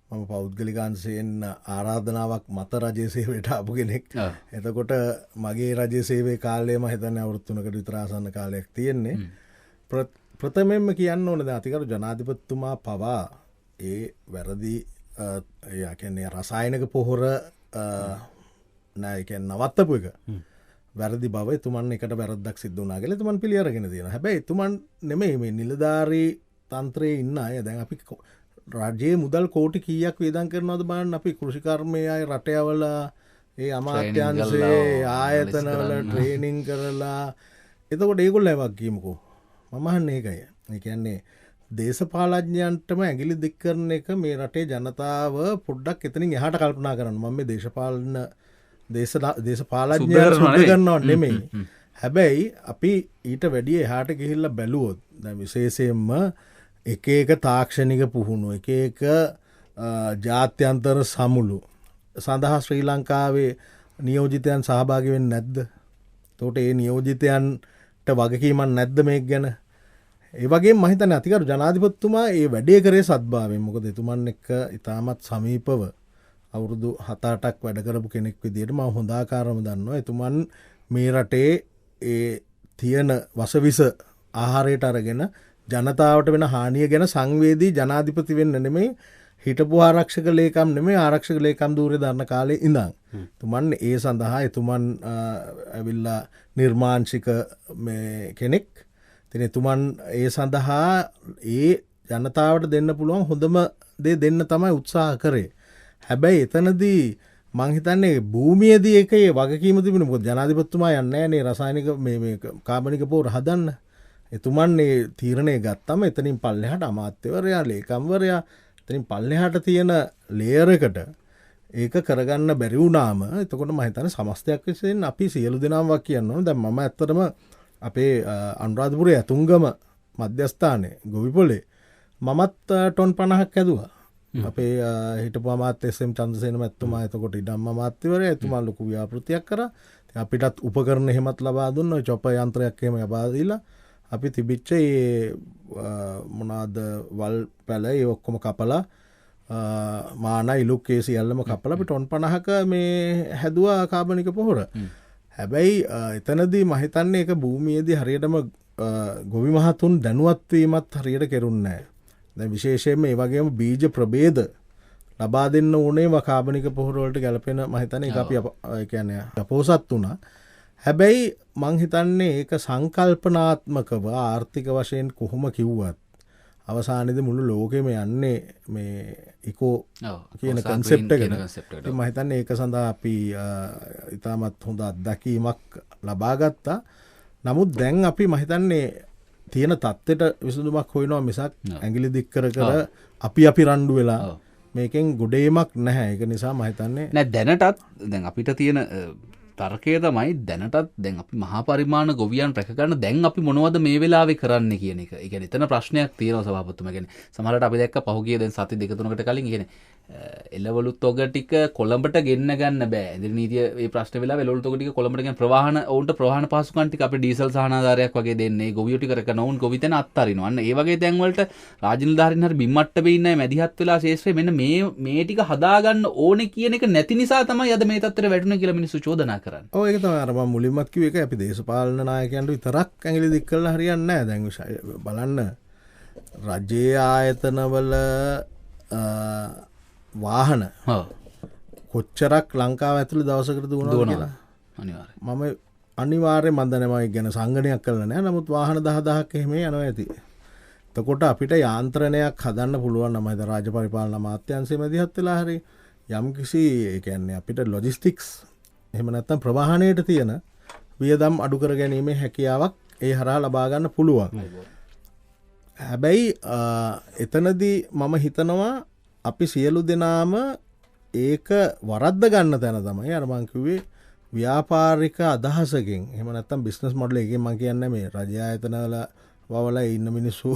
මම පෞද්ගලිකාංශයෙන් ආරාධනාවක් මත රජයේ සේවයට ආපු කෙනෙක්. එතකොට මගේ රජයේ සේවයේ කාලය මම හිතන්නේ අවුරුදු 3කට විතර ආසන්න කාලයක් තියෙන්නේ. ප්‍රථමයෙන්ම කියන්න ඕන දැන් අතිගරු ජනාධිපතිතුමා පවා ඒ වැරදි ඒ කියන්නේ රසායනික පොහොර නෑකැන් නවත්තපු එක වැරදි බව තුමන් එකට වැරදක් සිද්ධනා කල තුමන් පිළියරගෙන තියෙන හැබැයි තුමන් නෙමේ මේ නිලධාරී තන්ත්‍රයේ ඉන්න අය දැන් අපි රජයේ මුදල් කෝටි කීයක් වේදන් කරනවද බලන්න අපි කෘෂිකර්මය අය රටයවල ඒ අමාත්‍යංශයේ ආයතනවල ට්‍රේනිං කරලා එතකොට ඒගොල්ලෝ ඇවක් කියමුකෝ මම අහන්නේ ඒකයි. ඒ කියන්නේ දේශපාලඥයන්ටම ඇඟිලි දික් කරන එක මේ රටේ ජනතාව පොඩ්ඩක් එතනින් එහාට කල්පනා කරන්න. මම මේ දේශපාලන දේශපාලඥයන් සුද්ධ කරනවා නෙමෙයි. හැබැයි අපි ඊට වැඩිය එහාට ගිහිල්ලා බැලුවොත් දැන් විශේෂයෙන්ම එක එක තාක්ෂණික පුහුණු එක එක ජාත්‍යන්තර සමුළු සඳහා ශ්‍රී ලංකාවේ නියෝජිතයන් සහභාගී වෙන්නේ නැද්ද? එතකොට ඒ නියෝජිතයන්ට වගකීමක් නැද්ද මේක ගැන? ඒ වගේම මම හිතන්නේ අතිගරු ජනාධිපතිතුමා මේ වැඩේ කරේ සත්භාවයෙන්. මොකද එතුමන් එක්ක ඉතාමත් සමීපව අවුරුදු 7-8ක් වැඩ කරපු කෙනෙක් විදිහට මම හොඳ ආකාරව දන්නවා. එතුමන් මේ රටේ ඒ තියෙන වසවිස ආහාරයට අරගෙන ජනතාවට වෙන හානිය ගැන සංවේදී ජනාධිපති වෙන්න නෙමෙයි හිටපු ආරක්ෂක ලේකම් නෙමෙයි ආරක්ෂක ලේකම් ධූරය දරන කාලේ ඉඳන්. එතුමන් ඒ සඳහා එතුමන් ඇවිල්ලා නිර්මාංශික මේ කෙනෙක්. ඉතින් එතුමන් ඒ සඳහා ඒ ජනතාවට දෙන්න පුළුවන් හොඳම දේ දෙන්න තමයි උත්සාහ කරේ. හැබැයි එතනදී මං හිතන්නේ භූමියේදී ඒකේ වගකීම තිබුණේ මොකද ජනාධිපතිතුමා යන්නේ නැහැ නේ රසායනික මේ කාබනික පොහොර හදන්න. එතුමන් මේ තීරණය ගත්තම එතනින් පල්ලෙහාට අමාත්‍යවරයා ලේකම්වරයා එතනින් පල්ලෙහාට තියෙන ලේයර් එකට ඒක කරගන්න බැරි වුණාම එතකොට මම හිතන්නේ සමස්තයක් විසින් අපි සියලු දෙනාම වක් කියන්න ඕනේ. දැන් මම ඇත්තටම අපේ අනුරාධපුරයේ ඇතුංගම මධ්‍යස්ථානයේ ගොවිපොලේ මමත් ටොන් 50ක් ඇදුවා. අපේ හිටපු අමාත්‍ය එස්.එම්. චන්ද්‍රසේන මැතිතුමා එතකොට ඉඩම් අමාත්‍යවරයා එතුමා ලොකු ව්‍යාපෘතියක් කරා. ඉතින් අපිටත් උපකරණ එහෙමත් ලබා දුන්නා. චොපර් යන්ත්‍රයක් එහෙම ලබා දීලා අපි තිබිච්ච ඒ මොනවාද වල් පැල ඒ ඔක්කොම කපලා මාන ඉලුක් ඒ සියල්ලම කපලා අපි ටොන් 50ක මේ හැදුවා කාබනික පොහොර. හැබැයි එතනදී මම හිතන්නේ ඒක භූමියේදී හරියටම ගොවි මහතුන් දැනුවත් වීමත් හරියට කෙරුන්නේ නැහැ. දැන් විශේෂයෙන්ම ඒ වගේම බීජ ප්‍රභේද ලබා දෙන්න ඕනේ කාබනික පොහොර වලට ගැලපෙන මම හිතන්නේ ඒක අපි ඒ කියන්නේ අපෝසත් වුණා. හැබැයි මං හිතන්නේ ඒක සංකල්පනාත්මකව ආර්ථික වශයෙන් කොහොම කිව්වත් අවසානයේදී මුළු ලෝකෙම යන්නේ මේ ඉකෝ කියන concept එකට. ඉතින් මම හිතන්නේ ඒක සඳහා අපි ඉතාමත් හොඳ අත්දැකීමක් ලබා ගත්තා. නමුත් දැන් අපි මම හිතන්නේ තියෙන තත්ත්වයට විසඳුමක් හොයනවා මිසක් ඇඟිලි දික් කර අපි රණ්ඩු වෙලා මේකෙන් ගොඩේමක් නැහැ. ඒක නිසා මම හිතන්නේ නෑ දැනටත් දැන් අපිට තියෙන තර්කය තමයි දැනටත් දැන් අපි මහා පරිමාණ ගොවියන් රැකගන්න දැන් අපි මොනවද මේ වෙලාවේ කරන්න කියන එක. ඒ කියන්නේ එතන ප්‍රශ්නයක් තියෙනවා සභාපතිතුමා. කියන්නේ සමහරවිට අපි දැක්ක පහුගිය දැන් සති 2-3කට කලින් කියන්නේ එළවලු තොග ටික කොළඹට ගෙන්න ගන්න බෑ. ඉදිරි නීතිය මේ ප්‍රශ්න වෙලාව එළවලු තොග ටික කොළඹට ගෙන ප්‍රවාහන ඔවුන්ට ප්‍රවාහන පහසුකම් ටික අපේ ඩීසල් සහනාධාරයක් වගේ දෙන්නේ. ගොවියෝ ටික රැකන ඔවුන් ගොවිතැන අත්හරිනවා. අන්න ඒ වගේ තැන් වලට රාජ්‍ය නිලධාරීන් හරි බිම්මට්ටමේ ඉන්න අය මැදිහත් වෙලා ශේෂ්ත්‍රයේ මෙන්න මේ ටික හදාගන්න ඕනේ කියන එක නැති නිසා තමයි අද මේ තත්ත්වයට වැටුනේ කියලා මිනිස්සු චෝදනා කරන්නේ. ඔව් ඒක තමයි අර මම මුලින්මත් කිව්වේ ඒක අපි දේශපාලන නායකයන්ට විතරක් ඇඟිලි දික් කරලා හරියන්නේ නැහැ. දැන් බලන්න රජයේ ආයතනවල වාහන කොච්චරක් ලංකාව ඇතුළේ දවසකට දුවනවද කියලා මම අනිවාර්යයෙන් මම දන්නේ මම ගැන සංගණනයක් කරලා නැහැ. නමුත් වාහන 10000ක් එහෙම යනවා ඇති. එතකොට අපිට යාන්ත්‍රණයක් හදන්න පුළුවන් නම් හිත රාජ්‍ය පරිපාලන අමාත්‍යාංශයේ මැදිහත් වෙලා හරි යම්කිසි ඒ කියන්නේ අපිට ලොජිස්ටික්ස් එහෙම නැත්නම් ප්‍රවාහණයට තියෙන වියදම් අඩු කර ගැනීමේ හැකියාවක් ඒ හරහා ලබා ගන්න පුළුවන්. හැබැයි එතනදී මම හිතනවා අපි සියලු දෙනාම ඒක වරද්ද ගන්න තැන තමයි අර මං කිව්වේ ව්‍යාපාරික අදහසකින් එහෙම නැත්නම් බිස්නස් මොඩල් එකකින් මං කියන්නේ මේ රජ ආයතනවල වවලා ඉන්න මිනිස්සු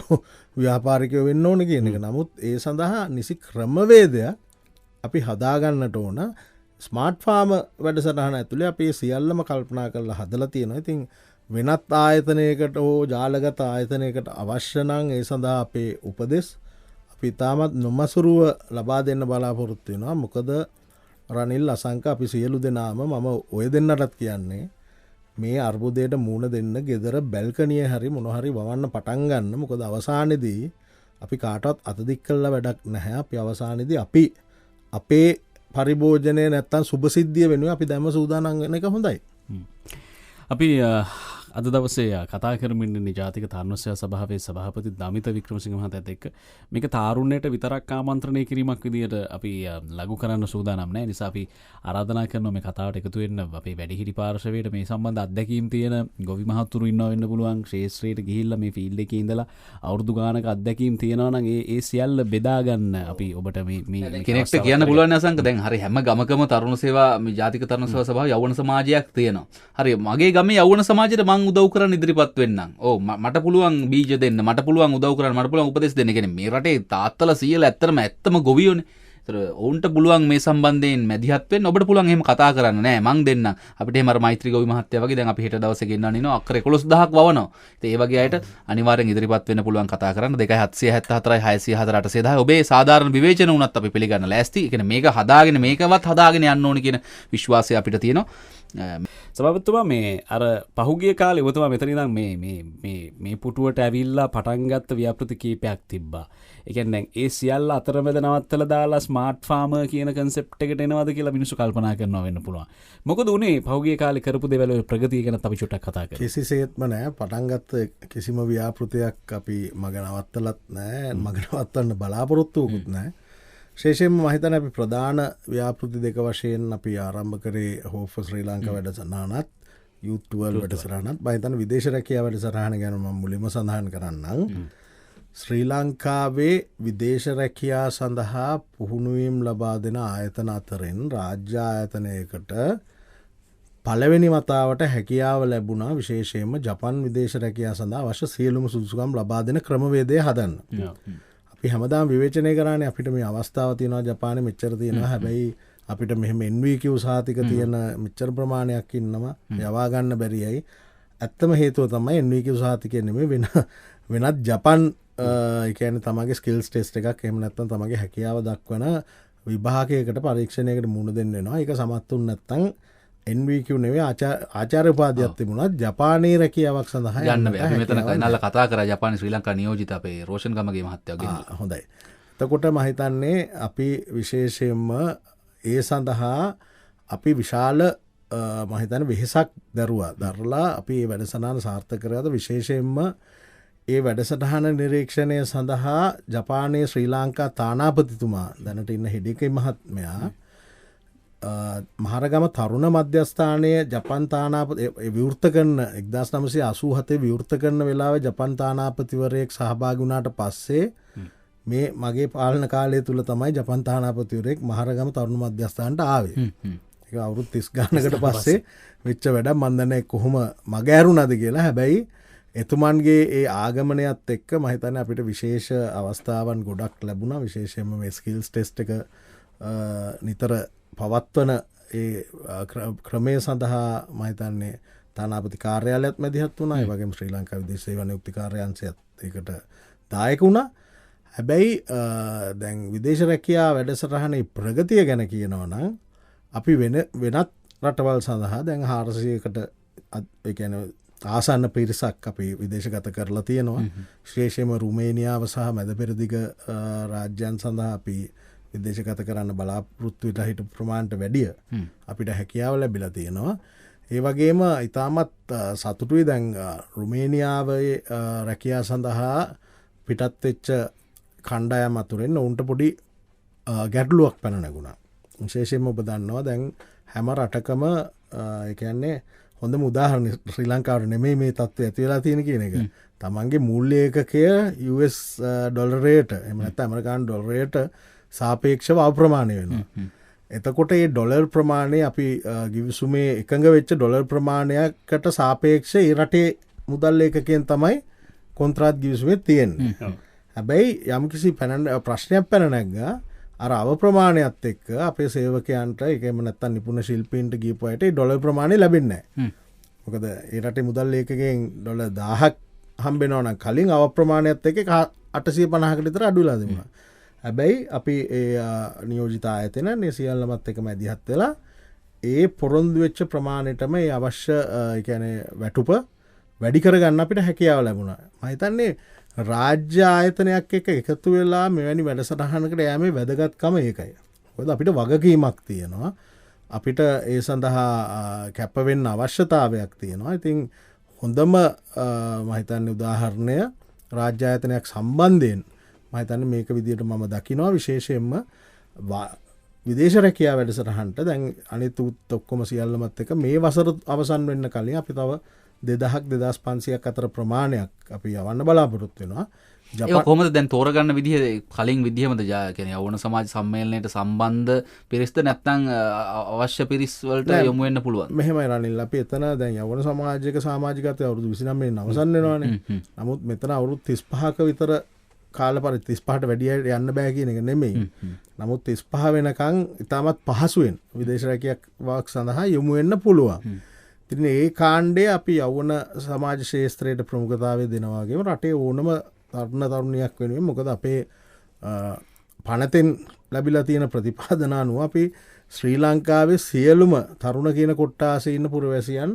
ව්‍යාපාරිකයෝ වෙන්න ඕන කියන එක. නමුත් ඒ සඳහා නිසි ක්‍රමවේදයක් අපි හදාගන්නට ඕන. ස්මාර්ට් ෆාර්ම වැඩසටහන ඇතුලේ අපි සියල්ලම කල්පනා කරලා හදලා තියෙනවා. ඉතින් වෙනත් ආයතනයකට හෝ ජාලගත ආයතනයකට අවශ්‍ය නම් ඒ සඳහා අපේ උපදෙස් අපි තාමත් නොමසුරුව ලබා දෙන්න බලාපොරොත්තු වෙනවා. මොකද රනිල් අසංක අපි සියලු දෙනාම මම ඔය දෙන්නටත් කියන්නේ මේ අර්බුදයට මූණ දෙන්න ගෙදර බැල්කනිය හරි මොන හරි වවන්න පටන් ගන්න. මොකද අවසානයේදී අපි කාටවත් අත දික් කළා වැඩක් නැහැ. අපි අවසානයේදී අපි අපේ පරිභෝජනය නැත්තන් සුභසිද්ධිය වෙනුව අපි දැම සූදානන් වෙන එක හොඳයි. අපි අද දවසේ කතා කරමින් ජාතික තර්ණසය සභාවේ සභාපති දමිත වික්‍රමසිංහ මහතාත් එක්ක මේක තාරුණ්‍යයට විතරක් ආමන්ත්‍රණය කිරීමක් විදියට අපි ලඝු කරන්න සූදානම් නැහැ. නිසා අපි ආරාධනා කරනවා මේ කතාවට එකතු වෙන්න අපේ වැඩිහිටි පාර්ශවයට මේ සම්බන්ධ අත්දැකීම් තියෙන ගොවි මහතුරු ඉන්නවා වෙන්න පුළුවන්. ක්ෂේත්‍රයට ගිහිල්ලා මේ ෆීල්ඩ් එකේ ඉඳලා අවුරුදු ගානක අත්දැකීම් තියෙනවා නම් ඒ සියල්ල බෙදා ගන්න අපි ඔබට මේ කෙනෙක්ට කියන්න පුළුවන් අසංක දැන් හරි හැම ගමකම තරුණ සේවා මේ ජාතික තරුණ සේවා සභාව යෞවන සමාජයක් තියෙනවා. හරි මගේ ගමේ යෞවන සමාජයට මං උදව් කරන්න ඉදිරිපත් වෙන්නම්. ඕ මට පුළුවන් බීජ දෙන්න, මට පුළුවන් උදව් කරන්න, මට පුළුවන් උපදෙස් දෙන්න. කියන්නේ මේ රටේ තාත්තලා සීයලා ඇත්තම ගොවියෝනේ. ඒතර ඔවුන්ට පුළුවන් මේ සම්බන්ධයෙන් මැදිහත් වෙන්න. ඔබට පුළුවන් එහෙම කතා කරන්න නෑ. මං දෙන්නම්. අපිට එහෙම අර මෛත්‍රී ගොවි මහත්තයා වගේ දැන් අපි හෙට දවසේ ගෙන්නන්න ඉනවා අක්කර 11000ක් වවනවා. ඉතින් ඒ වගේ අයට අනිවාර්යෙන් ඉදිරිපත් වෙන්න පුළුවන් කතා කරන්න. 2774 604 810 ඔබේ සාධාරණ විවේචන වුණත් අපි පිළිගන්න ලෑස්ති. ඒ කියන්නේ මේක හදාගෙන මේකවත් හදාගෙන යන්න ඕනි කියන විශ්වාසය අපිට තියෙනවා. සභාපතිතුමා මේ අර පහුගිය කාලේ ඔබතුමා මෙතන ඉඳන් මේ පුටුවට ඇවිල්ලා පටන් ගත්ත ව්‍යාපෘති කීපයක් තිබ්බා. ඒ කියන්නේ දැන් ඒ සියල්ල අතරමැද නවත්තලා දාලා ස්මාර්ට් ෆාමර් කියන කන්සෙප්ට් එකට එනවද කියලා මිනිස්සු කල්පනා කරනවා වෙන්න පුළුවන්. මොකද උනේ පහුගිය කාලේ කරපු දේවල් වල ප්‍රගතිය ගැන අපි චුට්ටක් කතා කරමු. කිසිසේත්ම නෑ පටන් ගත්ත කිසිම ව්‍යාපෘතියක් අපි මග නවත්තලත් නෑ, මග නවත්තන්න බලාපොරොත්තු වුකුත් නෑ. ශේෂයෙන්ම මහිතන අපි ප්‍රධාන ව්‍යාපෘති දෙක වශයෙන් අපි ආරම්භ කරේ හෝෆ ශ්‍රී ලංකා වැඩසටහනත් යුට්ටුවල් වැඩසටහනත් මහිතන විදේශ රැකියාව වැඩසටහන ගැන මම මුලින්ම සඳහන් කරන්නම්. ශ්‍රී ලංකාවේ විදේශ රැකියා සඳහා පුහුණුවීම් ලබා දෙන ආයතන අතරින් රාජ්‍ය ආයතනයකට පළවෙනි වතාවට හැකියාව ලැබුණා විශේෂයෙන්ම ජපන් විදේශ රැකියා සඳහා අවශ්‍ය සියලුම සුදුසුකම් ලබා දෙන ක්‍රමවේදය හදන්න. අපි හැමදාම විවේචනය කරන්නේ අපිට මේ අවස්ථාව තියෙනවා ජපානයේ මෙච්චර තියෙනවා. හැබැයි අපිට මෙහෙම NVQ සහතික තියෙන මෙච්චර ප්‍රමාණයක් ඉන්නවා යවා ගන්න බැරියයි. ඇත්තම හේතුව තමයි NVQ සහතිකය නෙමෙයි වෙනත් ජපන් ඒ කියන්නේ තමගේ ස්කිල්ස් ටෙස්ට් එකක් එහෙම නැත්නම් තමගේ හැකියාව දක්වන විභාගයකට පරීක්ෂණයකට මුහුණ දෙන්න වෙනවා. ඒක සමත් වුනේ නැත්නම් NVQ නෙවෙයි ආචාර්ය උපාධියක් තිබුණත් ජපානයේ රැකියාවක් සඳහා යන්න බෑ. අපි මෙතන කයිනල්ලා කතා කරා ජපානයේ ශ්‍රී ලංකා නියෝජිත අපේ රෝෂන් ගමගේ මහත්තයා ගෙනල්ලා. හොඳයි. එතකොට මම හිතන්නේ අපි විශේෂයෙන්ම ඒ සඳහා අපි විශාල මම හිතන්නේ වෙහෙසක් දරුවා. දරලා අපි මේ වැඩසටහන සාර්ථක කරගත්ත විශේෂයෙන්ම ඒ වැඩසටහන නිරීක්ෂණය සඳහා ජපානයේ ශ්‍රී ලංකා තානාපතිතුමා දැනට ඉන්න හිඩිකේ මහත්මයා මහරගම තරුණ මධ්‍යස්ථානය ජපන් තානාපති විවෘත කරන 1987 විවෘත කරන වෙලාවේ ජපන් තානාපතිවරයෙක් සහභාගී වුණාට පස්සේ මේ මගේ පාලන කාලය තුල තමයි ජපන් තානාපතිවරයෙක් මහරගම තරුණ මධ්‍යස්ථානට ආවේ. ඒක අවුරුදු 30 ගානකට පස්සේ වෙච්ච වැඩක් මන් දන්නේ කොහොම මග ඇරුණාද කියලා. හැබැයි එතුමන්ගේ ඒ ආගමනයත් එක්ක මම හිතන්නේ අපිට විශේෂ අවස්ථාවන් ගොඩක් ලැබුණා. විශේෂයෙන්ම මේ ස්කිල්ස් ටෙස්ට් එක නිතර පවත්වන ඒ ක්‍රමය සඳහා මම හිතන්නේ තානාපති කාර්යාලයත් මැදිහත් වුණා. ඒ වගේම ශ්‍රී ලංකා විදේශ සේවා නියුක්ති කාර්යාංශයත් ඒකට දායක වුණා. හැබැයි දැන් විදේශ රැකියාව වැඩසටහනේ ප්‍රගතිය ගැන කියනවා නම් අපි වෙනත් රටවල් සඳහා දැන් 400කට ඒ කියන්නේ ආසන්න පිරිසක් අපි විදේශගත කරලා තියෙනවා. විශේෂයෙන්ම රුමේනියාව සහ මැද පෙරදිග රාජ්‍යයන් සඳහා අපි විදේශගත කරන්න බලාපොරොත්තු වෙලා හිටපු ප්‍රමාණයට වැඩිය අපිට හැකියාව ලැබිලා තියෙනවා. ඒ වගේම ඉතාමත් සතුටුයි දැන් රුමේනියාවේ රැකියාව සඳහා පිටත් වෙච්ච කණ්ඩායම් අතුරෙන් ඔවුන්ට පොඩි ගැටලුවක් පැන නැගුණා. විශේෂයෙන්ම ඔබ දන්නවා දැන් හැම රටකම ඒ කියන්නේ හොඳම උදාහරණ ශ්‍රී ලංකාවට නෙමෙයි මේ තත්ත්වය ඇති වෙලා තියෙන කියන එක. තමන්ගේ මූල්‍ය ඒකකය US ඩොලරයට එහෙම නැත්නම් ඇමරිකානු ඩොලරයට සාපේක්ෂව අප්‍රමාණය වෙනවා. එතකොට මේ ඩොලර් ප්‍රමාණය අපි ගිවිසුමේ එකඟ වෙච්ච ඩොලර් ප්‍රමාණයකට සාපේක්ෂ ඒ රටේ මුදල් ඒකකයෙන් තමයි කොන්ත්‍රාත් ගිවිසුමේ තියෙන්නේ. හැබැයි යම්කිසි ප්‍රශ්නයක් පැන නැග්ගා අර අවප්‍රමාණයත් එක්ක අපේ සේවකයන්ට ඒකෙම නැත්තම් නිපුණ ශිල්පීන්ට ගියපු අයට ඩොලර් ප්‍රමාණය ලැබෙන්නේ නැහැ. මොකද ඒ රටේ මුදල් ඒකකයෙන් ඩොලර් 1000ක් හම්බෙනවා නම් කලින් අවප්‍රමාණයත් එක්ක 850කට විතර අඩු වෙලා තිබුණා. හැබැයි අපි ඒ නියෝජිත ආයතන මේ සියල්ලමත් එක්ක මැදිහත් වෙලා ඒ පොරොන්දු වෙච්ච ප්‍රමාණයටම ඒ අවශ්‍ය ඒ කියන්නේ වැටුප වැඩි කරගන්න අපිට හැකියාව ලැබුණා. මම හිතන්නේ රාජ්‍ය ආයතනයක් එක්ක එකතු වෙලා මෙවැනි වැඩසටහනකට යෑමේ වැදගත්කම ඒකයි. කොහොමද අපිට වගකීමක් තියෙනවා. අපිට ඒ සඳහා කැපවෙන්න අවශ්‍යතාවයක් තියෙනවා. ඉතින් හොඳම මම හිතන්නේ උදාහරණය රාජ්‍ය ආයතනයක් සම්බන්ධයෙන් මම හිතන්නේ මේක විදිහට මම දකිනවා විශේෂයෙන්ම විදේශ රැකියාව වැඩසටහනට දැන් අනිත් ඔක්කොම සියල්ලමත් එක මේ වසර අවසන් වෙන්න කලින් අපි තව 2000-2500ක් අතර ප්‍රමාණයක් අපි යවන්න බලාපොරොත්තු වෙනවා. ඒක කොහොමද දැන් තෝරගන්න විදිහ කලින් විදිහමද කියන්නේ යවන සමාජ සම්මේලනයට සම්බන්ධ පිරිස්ද නැත්නම් අවශ්‍ය පිරිස් වලට යොමු වෙන්න පුළුවන්? මෙහෙමයි රනිල් අපි එතන දැන් යවන සමාජයක සමාජිකත්වය අවුරුදු 29 වෙනිදා අවසන් වෙනවානේ. නමුත් මෙතන අවුරුදු 35ක විතර කාල පරිදි 35ට වැඩි යන්න බෑ කියන එක නෙමෙයි. නමුත් 35 වෙනකන් ඉතාමත් පහසුවෙන් විදේශ රැකියාවක් සඳහා යොමු වෙන්න පුළුවන්. ඉතින් ඒ කාණ්ඩය අපි යවන සමාජ ශාස්ත්‍රයට ප්‍රමුඛතාවය දෙනවා වගේම රටේ ඕනම තරුණියක් වෙනුවෙන් මොකද අපේ පනතෙන් ලැබිලා තියෙන ප්‍රතිපාදන අනුව අපි ශ්‍රී ලංකාවේ සියලුම තරුණ කියන කොට්ටාසේ ඉන්න පුරවැසියන්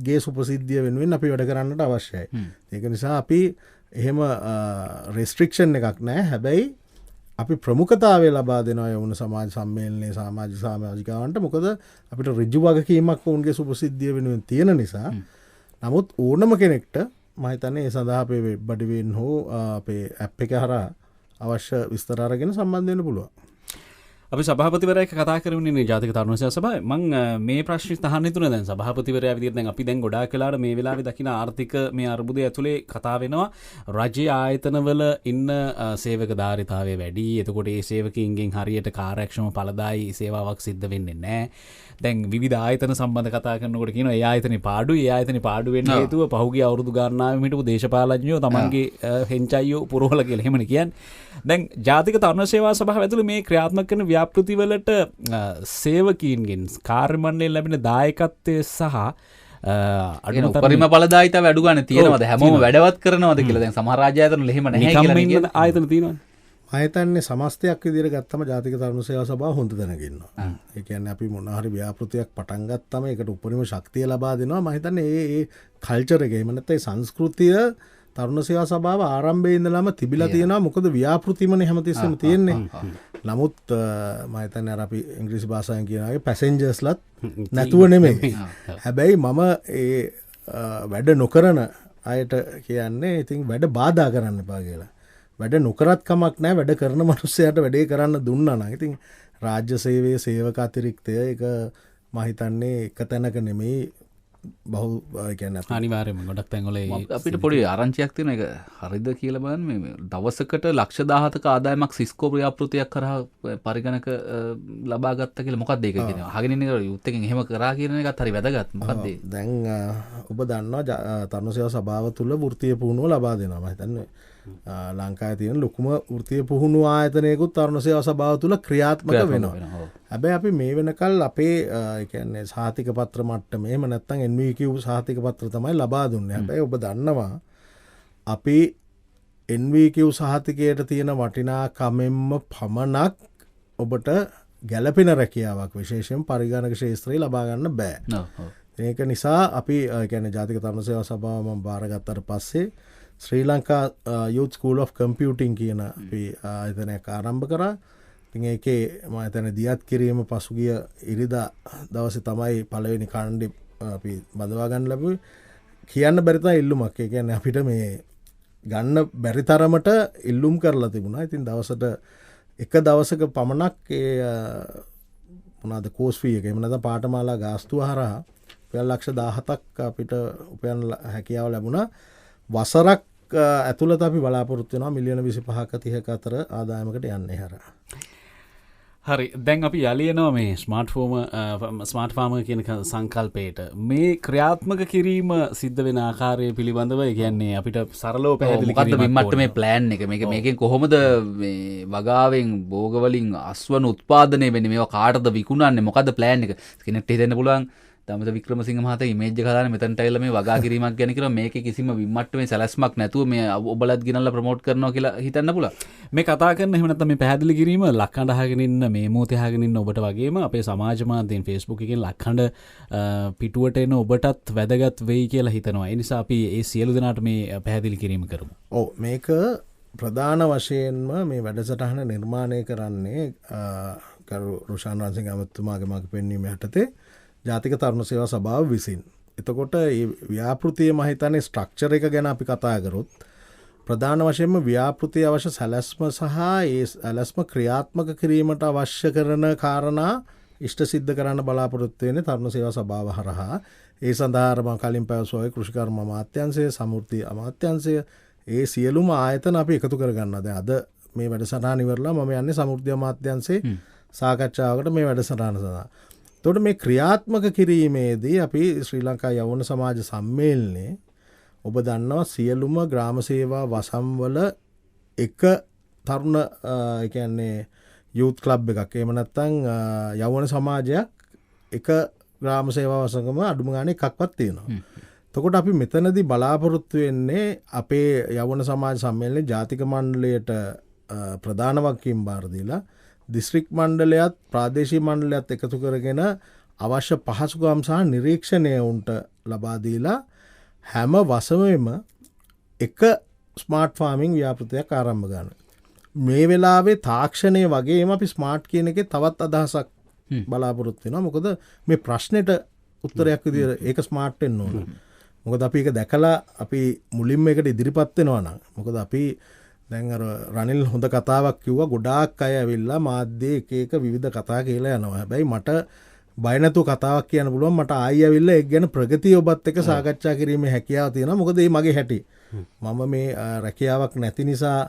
ගේ සුපසිද්ධිය වෙනුවෙන් අපි වැඩ කරන්නට අවශ්‍යයි. ඒක නිසා අපි එහෙම රෙස්ට්‍රික්ෂන් එකක් නැහැ. හැබැයි අපි ප්‍රමුඛතාවය ලබා දෙනවා යවුන සමාජ සම්මේලනයේ සමාජිකාවන්ට. මොකද අපිට ඍජු වගකීමක් ඔවුන්ගේ සුපසිද්ධිය වෙනුවෙන් තියෙන නිසා. නමුත් ඕනම කෙනෙක්ට මම හිතන්නේ ඒ සඳහා අපේ වෙබ් අඩවියෙන් හෝ අපේ ඇප් එක හරහා අවශ්‍ය විස්තර අරගෙන සම්බන්ධ වෙන්න පුළුවන්. අපි සභාපතිවරයා එක්ක කතා කරමින් ජාතික තරුණ සේවා සභාවේ මම මේ ප්‍රශ්නේ තහන්න හිතුණා. දැන් සභාපතිවරයා විදිහට දැන් අපි දැන් ගොඩාක් වෙලාවට මේ වෙලාවේ දකින ආර්ථික මේ අර්බුදය ඇතුලේ කතා වෙනවා. රජයේ ආයතනවල ඉන්න සේවක ධාරිතාවය වැඩි. එතකොට ඒ සේවකයින්ගෙන් හරියට කාර්යක්ෂම ඵලදායී සේවාවක් සිද්ධ වෙන්නේ නැහැ. දැන් විවිධ ආයතන සම්බන්ධ කතා කරනකොට කියනවා ඒ ආයතනේ පාඩුයි. ඒ ආයතනේ පාඩු වෙන්න හේතුව පහුගිය අවුරුදු ගණනාවෙම හිටපු දේශපාලඥයෝ තමන්ගේ හෙන්චයියෝ පුරවල කියලා එහෙමනේ කියන්නේ. දැන් ජාතික තරුණ සේවා සභාව ඇතුළේ මේ ක්‍රියාත්මක කරන ව්‍යාපෘතිවලට සේවකීන්ගෙන් කාර්ය මණ්ඩලයෙන් ලැබෙන දායකත්වය සහ උපරිම බලදායිතාව අඩු ගන්න තියෙනවද? හැමෝම වැඩවත් කරනවද කියලා? දැන් සමහර රාජ්‍ය ආයතන එහෙම නැහැ කියලා කියන්නේ. ආයතන තියෙනවා. මම හිතන්නේ සමස්තයක් විදිහට ගත්තම ජාතික තරුණ සේවා සභාව හොඳ තැනක ඉන්නවා. ඒ කියන්නේ අපි මොන හරි ව්‍යාපෘතියක් පටන් ගත්තම ඒකට උපරිම ශක්තිය ලබා දෙනවා. මම හිතන්නේ ඒ කල්චර් එක එහෙම නැත්නම් සංස්කෘතිය තරුණ සේවා සභාව ආරම්භයේ ඉඳලාම තිබිලා තියෙනවා. මොකද ව්‍යාපෘතිමනේ හැමතිස්සෙම තියෙන්නේ. නමුත් මම හිතන්නේ අර අපි ඉංග්‍රීසි භාෂාවෙන් කියනවාගේ පැසෙන්ජර්ස්ලත් නැතුව නෙමෙයි. හැබැයි මම ඒ වැඩ නොකරන අයට කියන්නේ ඉතින් වැඩ බාධා කරන්න එපා කියලා. වැඩ නොකරත් කමක් නැහැ. වැඩ කරන මිනිස්සයාට වැඩේ කරන්න දුන්නා නම් ඉතින් රාජ්‍ය සේවයේ සේවක අතිරික්තය ඒක මම හිතන්නේ එක තැනක නෙමෙයි අනිවාර්යයෙන්ම ගොඩක් තැන්වල අපිට පොඩි ආරංචියක් තියෙන එක හරිද කියලා බලන්න. මේ දවසකට ලක්ෂ 17ක ආදායමක් සිස්කෝ ව්‍යාපෘතියක් කරා පරිගණක ලබා ගත්ත කියලා. මොකක්ද ඒක කියන්නේ? අහගෙන ඉන්න යුත් එකෙන් එහෙම කරා කියන එකත් හරි වැදගත්. මොකක්ද ඒ? දැන් ඔබ දන්නවා තරුණ සේවා සභාව තුළ වෘත්තීය පුහුණුව ලබා දෙනවා. මම හිතන්නේ ලංකාවේ තියෙන ලොකුම වෘත්තීය පුහුණුව ආයතනයකුත් තරුණ සේවා සභාව තුළ ක්‍රියාත්මක වෙනවා. හැබැයි අපි මේ වෙනකල් අපේ කියන්නේ සහතික පත්‍ර මට්ටමේ එහෙම නැත්නම් NVQ සහතික පත්‍ර තමයි ලබා දුන්නේ. හැබැයි ඔබ දන්නවා අපි NVQ සහතිකයට තියෙන වටිනාකමෙන්ම පමණක් ඔබට ගැළපෙන රැකියාවක් විශේෂයෙන් පරිගණක ශාස්ත්‍රය ලබා ගන්න බෑ. ඒක නිසා අපි කියන්නේ ජාතික තරුණ සේවා සභාව මම බාරගත්තට පස්සේ ශ්‍රී Lanka Youth School of Computing කියන අපි ආයතනයක් ආරම්භ කරා. ඉතින් ඒකේ මම හිතන්නේ දියත් කිරීම පසුගිය ඉරිදා දවසේ තමයි පළවෙනි කාණ්ඩේ අපි බඳවා ගන්න ලැබුවේ. කියන්න බැරි තරම් ඉල්ලුමක්. ඒ කියන්නේ අපිට මේ ගන්න බැරි තරමට ඉල්ලුම් කරලා තිබුණා. ඉතින් දවසට එක දවසක පමණක් ඒ මොනවාද කෝස් ෆී එක එහෙම නැත්නම් පාඨමාලා ගාස්තුව හරහා ලක්ෂ 17ක් අපිට උපයන හැකියාව ලැබුණා. වසරක් ඇතුළත අපි බලාපොරොත්තු වෙනවා මිලියන 25ක 30ක අතර ආදායමකට යන්නේ හරහා. හරි. දැන් අපි යලියනවා මේ ස්මාර්ට් ෆාර්මර් කියන සංකල්පයට. මේ ක්‍රියාත්මක කිරීම සිද්ධ වෙන ආකාරය පිළිබඳව කියන්නේ අපිට සරලව පැහැදිලි කිරීමක් ඕනේ. මොකද්ද මේ ප්ලෑන් එක? මේකෙන් කොහොමද මේ වගාවෙන් භෝග වලින් අස්වන උත්පාදනය වෙන්නේ? මේවා කාටද විකුණන්නේ? මොකද්ද ප්ලෑන් එක? කෙනෙක්ට හිතෙන්න පුළුවන් තමත වික්‍රමසිංහ මහතා ඉමේජ් එක හදාන මෙතනට ඇවිල්ලා මේ වගා කිරීමක් ගැන කියලා මේකේ කිසිම විමට්ටමේ සැලැස්මක් නැතුව මේ ඔබලත් ගෙනල්ලා ප්‍රොමෝට් කරනවා කියලා හිතන්න පුළුවන්. මේ කතා කරන එහෙම නැත්නම් මේ පැහැදිලි කිරීම ලක්හඬ අහගෙන ඉන්න මේ මොහොතේ අහගෙන ඉන්න ඔබට වගේම අපේ සමාජ මාධ්‍යයෙන් Facebook එකෙන් ලක්හඬ පිටුවට එන ඔබටත් වැදගත් වෙයි කියලා හිතනවා. ඒ නිසා අපි ඒ සියලු දෙනාට මේ පැහැදිලි කිරීම කරමු. ඔව් මේක ප්‍රධාන වශයෙන්ම මේ වැඩසටහන නිර්මාණය කරන්නේ කරු රුෂාන් රන්සිංහ ඇමතිතුමාගේ මගේ පෙන්වීම යටතේ ජාතික තරුණ සේවා සභාව විසින්. එතකොට මේ ව්‍යාපෘතිය මම හිතන්නේ ස්ට්‍රක්චර් එක ගැන අපි කතා කරොත් ප්‍රධාන වශයෙන්ම ව්‍යාපෘතිය අවශ්‍ය සැලැස්ම සහ ඒ සැලැස්ම ක්‍රියාත්මක කිරීමට අවශ්‍ය කරන කාරණා ඉෂ්ට සිද්ධ කරන්න බලාපොරොත්තු වෙන්නේ තරුණ සේවා සභාව හරහා. ඒ සඳහා මම කලින් පැවසුවා කෘෂිකර්ම අමාත්‍යාංශය, සමෘද්ධි අමාත්‍යාංශය, ඒ සියලුම ආයතන අපි එකතු කරගන්නවා. දැන් අද මේ වැඩසටහන ඉවරලා මම යන්නේ සමෘද්ධි අමාත්‍යාංශයේ සාකච්ඡාවකට මේ වැඩසටහන සඳහා. එතකොට මේ ක්‍රියාත්මක කිරීමේදී අපි ශ්‍රී ලංකා යෞවන සමාජ සම්මේලනයේ ඔබ දන්නවා සියලුම ග්‍රාම සේවා වසම්වල එක තරුණ ඒ කියන්නේ යූත් ක්ලබ් එකක් එහෙම නැත්නම් යෞවන සමාජයක් එක ග්‍රාම සේවා වසඟම අඩුම ගානේ එකක්වත් තියෙනවා. එතකොට අපි මෙතනදී බලාපොරොත්තු වෙන්නේ අපේ යෞවන සමාජ සම්මේලනයේ ජාතික මණ්ඩලයට ප්‍රධාන වගකීම් බාර දීලා දිස්ත්‍රික් මණ්ඩලයත් ප්‍රාදේශීය මණ්ඩලයත් එකතු කරගෙන අවශ්‍ය පහසුකම් සහ නිරීක්ෂණය උන්ට ලබා දීලා හැම වසමෙම එක ස්මාර්ට් ෆාමිං ව්‍යාපෘතියක් ආරම්භ ගන්න. මේ වෙලාවේ තාක්ෂණය වගේම අපි ස්මාර්ට් කියන එකේ තවත් අදහසක් බලාපොරොත්තු වෙනවා. මොකද මේ ප්‍රශ්නෙට උත්තරයක් විදිහට ඒක ස්මාර්ට් වෙන්න ඕන. මොකද අපි ඒක දැකලා අපි මුලින්ම ඒකට ඉදිරිපත් වෙනවා නම් මොකද අපි දැන් අර රනිල් හොඳ කතාවක් කිව්වා ගොඩාක් අය ඇවිල්ලා මාධ්‍යයේ එක එක විවිධ කතා කියලා යනවා. හැබැයි මට බය නැතුව කතාවක් කියන්න පුළුවන්. මට ආයි ඇවිල්ලා ඒක ගැන ප්‍රගතිය ඔබත් එක්ක සාකච්ඡා කිරීමේ හැකියාව තියෙනවා. මොකද මේ මගේ හැටි. මම මේ රැකියාවක් නැති නිසා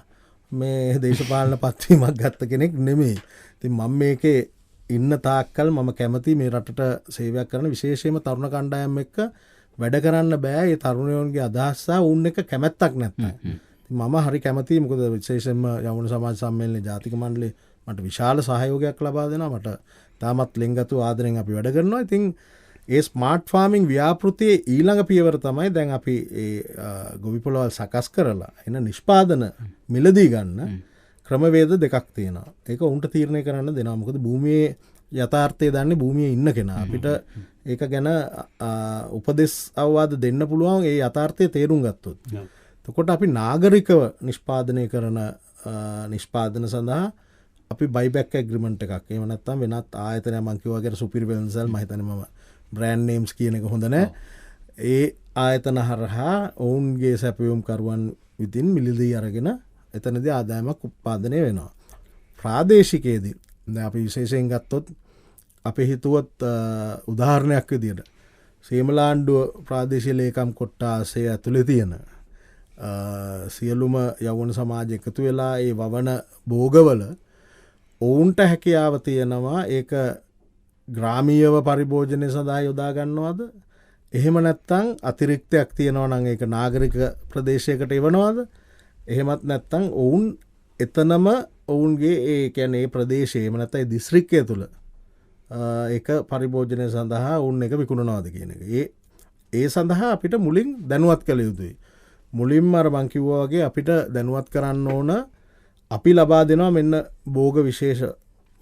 මේ දේශපාලන පත්වීමක් ගත්ත කෙනෙක් නෙමෙයි. ඉතින් මම මේකේ ඉන්න තාක්කල් මම කැමති මේ රටට සේවයක් කරන විශේෂයෙන්ම තරුණ කණ්ඩායම් එක්ක වැඩ කරන්න බෑ. ඒ තරුණයන්ගේ අදහස් සහ උන් එක කැමැත්තක් නැත්නම්. මම හරි කැමතියි. මොකද විශේෂයෙන්ම යෞවන සමාජ සම්මේලනයේ ජාතික මණ්ඩලේ මට විශාල සහයෝගයක් ලබා දෙනවා. මට තාමත් ලෙන්ගතු ආදරෙන් අපි වැඩ කරනවා. ඉතින් ඒ ස්මාර්ට් ෆාමිං ව්‍යාපෘතියේ ඊළඟ පියවර තමයි දැන් අපි ඒ ගොවිපොළවල් සකස් කරලා එන නිෂ්පාදන මිලදී ගන්න ක්‍රමවේද දෙකක් තියෙනවා. ඒක උන්ට තීරණය කරන්න දෙනවා. මොකද භූමියේ යථාර්ථය දන්නේ භූමියේ ඉන්න කෙනා. අපිට ඒක ගැන උපදෙස් අවවාද දෙන්න පුළුවන් ඒ යථාර්ථය තේරුම් ගත්තොත්. එතකොට අපි නාගරිකව නිෂ්පාදනය කරන නිෂ්පාදන සඳහා අපි බයිබැක් ඇග්‍රිමන්ට් එකක් එහෙම නැත්නම් වෙනත් ආයතනයක් මම කිව්වා වගේ සුපිරි වෙනසල් මම හිතන්නේ මම බ්‍රෑන්ඩ් නේම්ස් කියන එක හොඳ නැහැ. ඒ ආයතන හරහා ඔවුන්ගේ සැපයුම් කරුවන් විදින් මිලදී අරගෙන එතනදී ආදායමක් උත්පාදනය වෙනවා. ප්‍රාදේශිකයේදී දැන් අපි විශේෂයෙන් ගත්තොත් අපි හිතුවත් උදාහරණයක් විදියට සීමලාණ්ඩුව ප්‍රාදේශීය ලේකම් කොට්ටාසය ඇතුලේ තියෙන සියලුම යෞවන සමාජ එකතු වෙලා ඒ වවන භෝගවල ඔවුන්ට හැකියාව තියෙනවා ඒක ග්‍රාමීයව පරිභෝජනය සඳහා යොදා ගන්නවද? එහෙම නැත්නම් අතිරික්තයක් තියෙනවා නම් ඒක නාගරික ප්‍රදේශයකට එවනවද? එහෙමත් නැත්නම් ඔවුන් එතනම ඔවුන්ගේ ඒ කියන්නේ ඒ ප්‍රදේශයේ එහෙම නැත්නම් ඒ දිස්ත්‍රික්කය තුල ඒක පරිභෝජනය සඳහා ඔවුන් එක විකුණනවාද කියන එක. ඒ සඳහා අපිට මුලින් දැනුවත් කළ යුතුයි. මුලින්ම අර මං කිව්වා වගේ අපිට දැනුවත් කරන්න ඕන අපි ලබා දෙනවා මෙන්න භෝග විශේෂ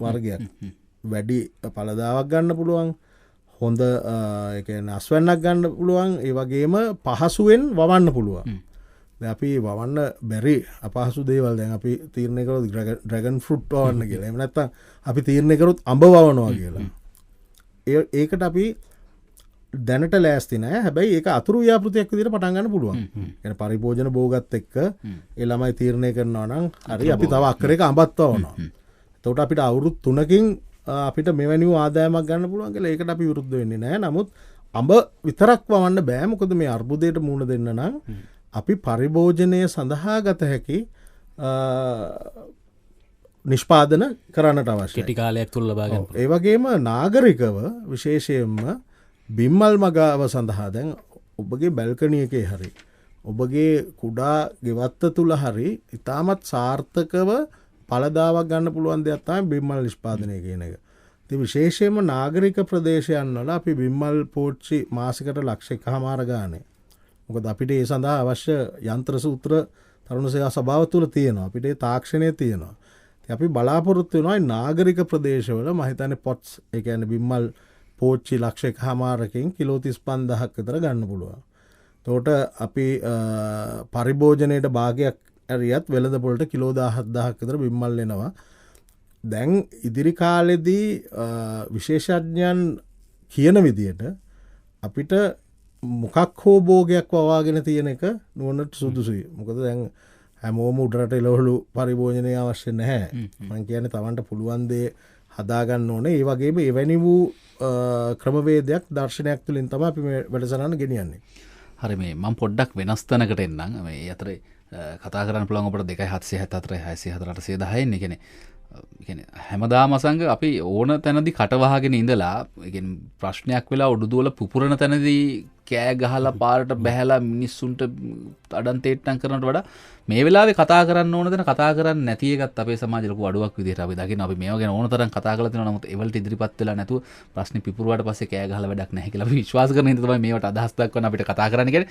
වර්ගයක්. වැඩි පළදාවක් ගන්න පුළුවන්. හොඳ ඒ කියන්නේ අස්වැන්නක් ගන්න පුළුවන්. ඒ වගේම පහසුවෙන් වවන්න පුළුවන්. දැන් අපි වවන්න බැරි අපහසු දේවල් දැන් අපි තීරණය කරොත් ඩ්‍රැගන් ෆෘට් වවන්න කියලා. එහෙම නැත්නම් අපි තීරණය කරොත් අඹ වවනවා කියලා. ඒකට අපි දැනට ලෑස්ති නෑ. හැබැයි ඒක අතුරු ව්‍යාපෘතියක් විදිහට පටන් ගන්න පුළුවන්. يعني පරිභෝජන භෝගත් එක්ක ඒ ළමයි තීරණය කරනවා නම් හරි අපි තව අක්කරයක අඹත් වවනවා. එතකොට අපිට අවුරුදු 3කින් අපිට මෙවැනි ආදායමක් ගන්න පුළුවන් කියලා ඒකට අපි විරුද්ධ වෙන්නේ නෑ. නමුත් අඹ විතරක් වවන්න බෑ. මොකද මේ අර්බුදයට මුහුණ දෙන්න නම් අපි පරිභෝජනය සඳහා ගත හැකි නිෂ්පාදන කරන්නට අවශ්‍යයි. කෙටි කාලයක් තුල ලබා ගන්න. ඒ වගේම නාගරිකව විශේෂයෙන්ම බිම්මල් මගාව සඳහා දැන් ඔබගේ බැල්කනි එකේ හරි ඔබගේ කුඩා ගෙවත්ත තුල හරි ඉතාමත් සාර්ථකව පළදාවක් ගන්න පුළුවන් දෙයක් තමයි බිම්මල් නිෂ්පාදනය කියන එක. ඉතින් විශේෂයෙන්ම නාගරික ප්‍රදේශයන් වල අපි බිම්මල් පෝච්චි මාසිකට ලක්ෂ 1.5 ගානේ. මොකද අපිට ඒ සඳහා අවශ්‍ය යන්ත්‍ර සූත්‍ර තරුණ සේවා සභාව තුල තියෙනවා. අපිට ඒ තාක්ෂණය තියෙනවා. ඉතින් අපි බලාපොරොත්තු වෙනවා නාගරික ප්‍රදේශවල මම හිතන්නේ පොට්ස් ඒ කියන්නේ බිම්මල් පෝච්චි ලක්ෂ 1.5කින් කිලෝ 35000ක් විතර ගන්න පුළුවන්. එතකොට අපි පරිභෝජනයේට භාගයක් ඇරියත් වෙළඳ පොළට කිලෝ 17000ක් විතර බිම්මල් එනවා. දැන් ඉදිරි කාලෙදී විශේෂඥයන් කියන විදියට අපිට මොකක් හෝ බෝගයක් වවාගෙන තියෙන එක නුවනට සුදුසුයි. මොකද දැන් හැමෝම උඩරට එලවහළු පරිභෝජනය අවශ්‍ය නැහැ. මං කියන්නේ තමන්ට පුළුවන්දේ හදාගන්න ඕනේ. ඒ වගේම එවැනි වූ ක්‍රමවේදයක් දර්ශනයක් තුළින් තමයි අපි මේ වැඩසටහන ගෙනියන්නේ. හරි මේ මම පොඩ්ඩක් වෙනස් තැනකට එන්නම්. මේ අතරේ කතා කරන්න පුළුවන් අපිට 2.774 604 810 කියන්නේ කියන්නේ හැමදාම අසංග අපි ඕන තැනදී කටවහගෙන ඉඳලා කියන්නේ ප්‍රශ්නයක් වෙලා උඩුදුවල පුපුරන තැනදී කෑ ගහලා පාරට බැහැලා මිනිස්සුන්ට අඩන් තේට්ටම් කරනට වඩා මේ වෙලාවේ කතා කරන්න ඕන දන කතා කරන්න නැති එකත් අපේ සමාජයේ ලොකු අඩුවක් විදිහට අපි දකින්න. අපි මේවා ගැන ඕන තරම් කතා කරලා තියෙනවා. නමුත් ඒවලට ඉදිරිපත් වෙලා නැතුව ප්‍රශ්නේ පිපුරුවාට පස්සේ කෑ ගහලා වැඩක් නැහැ කියලා අපි විශ්වාස කරන හින්දා තමයි මේවට අදහස් දක්වන්න අපිට කතා කරන්න කියන්නේ.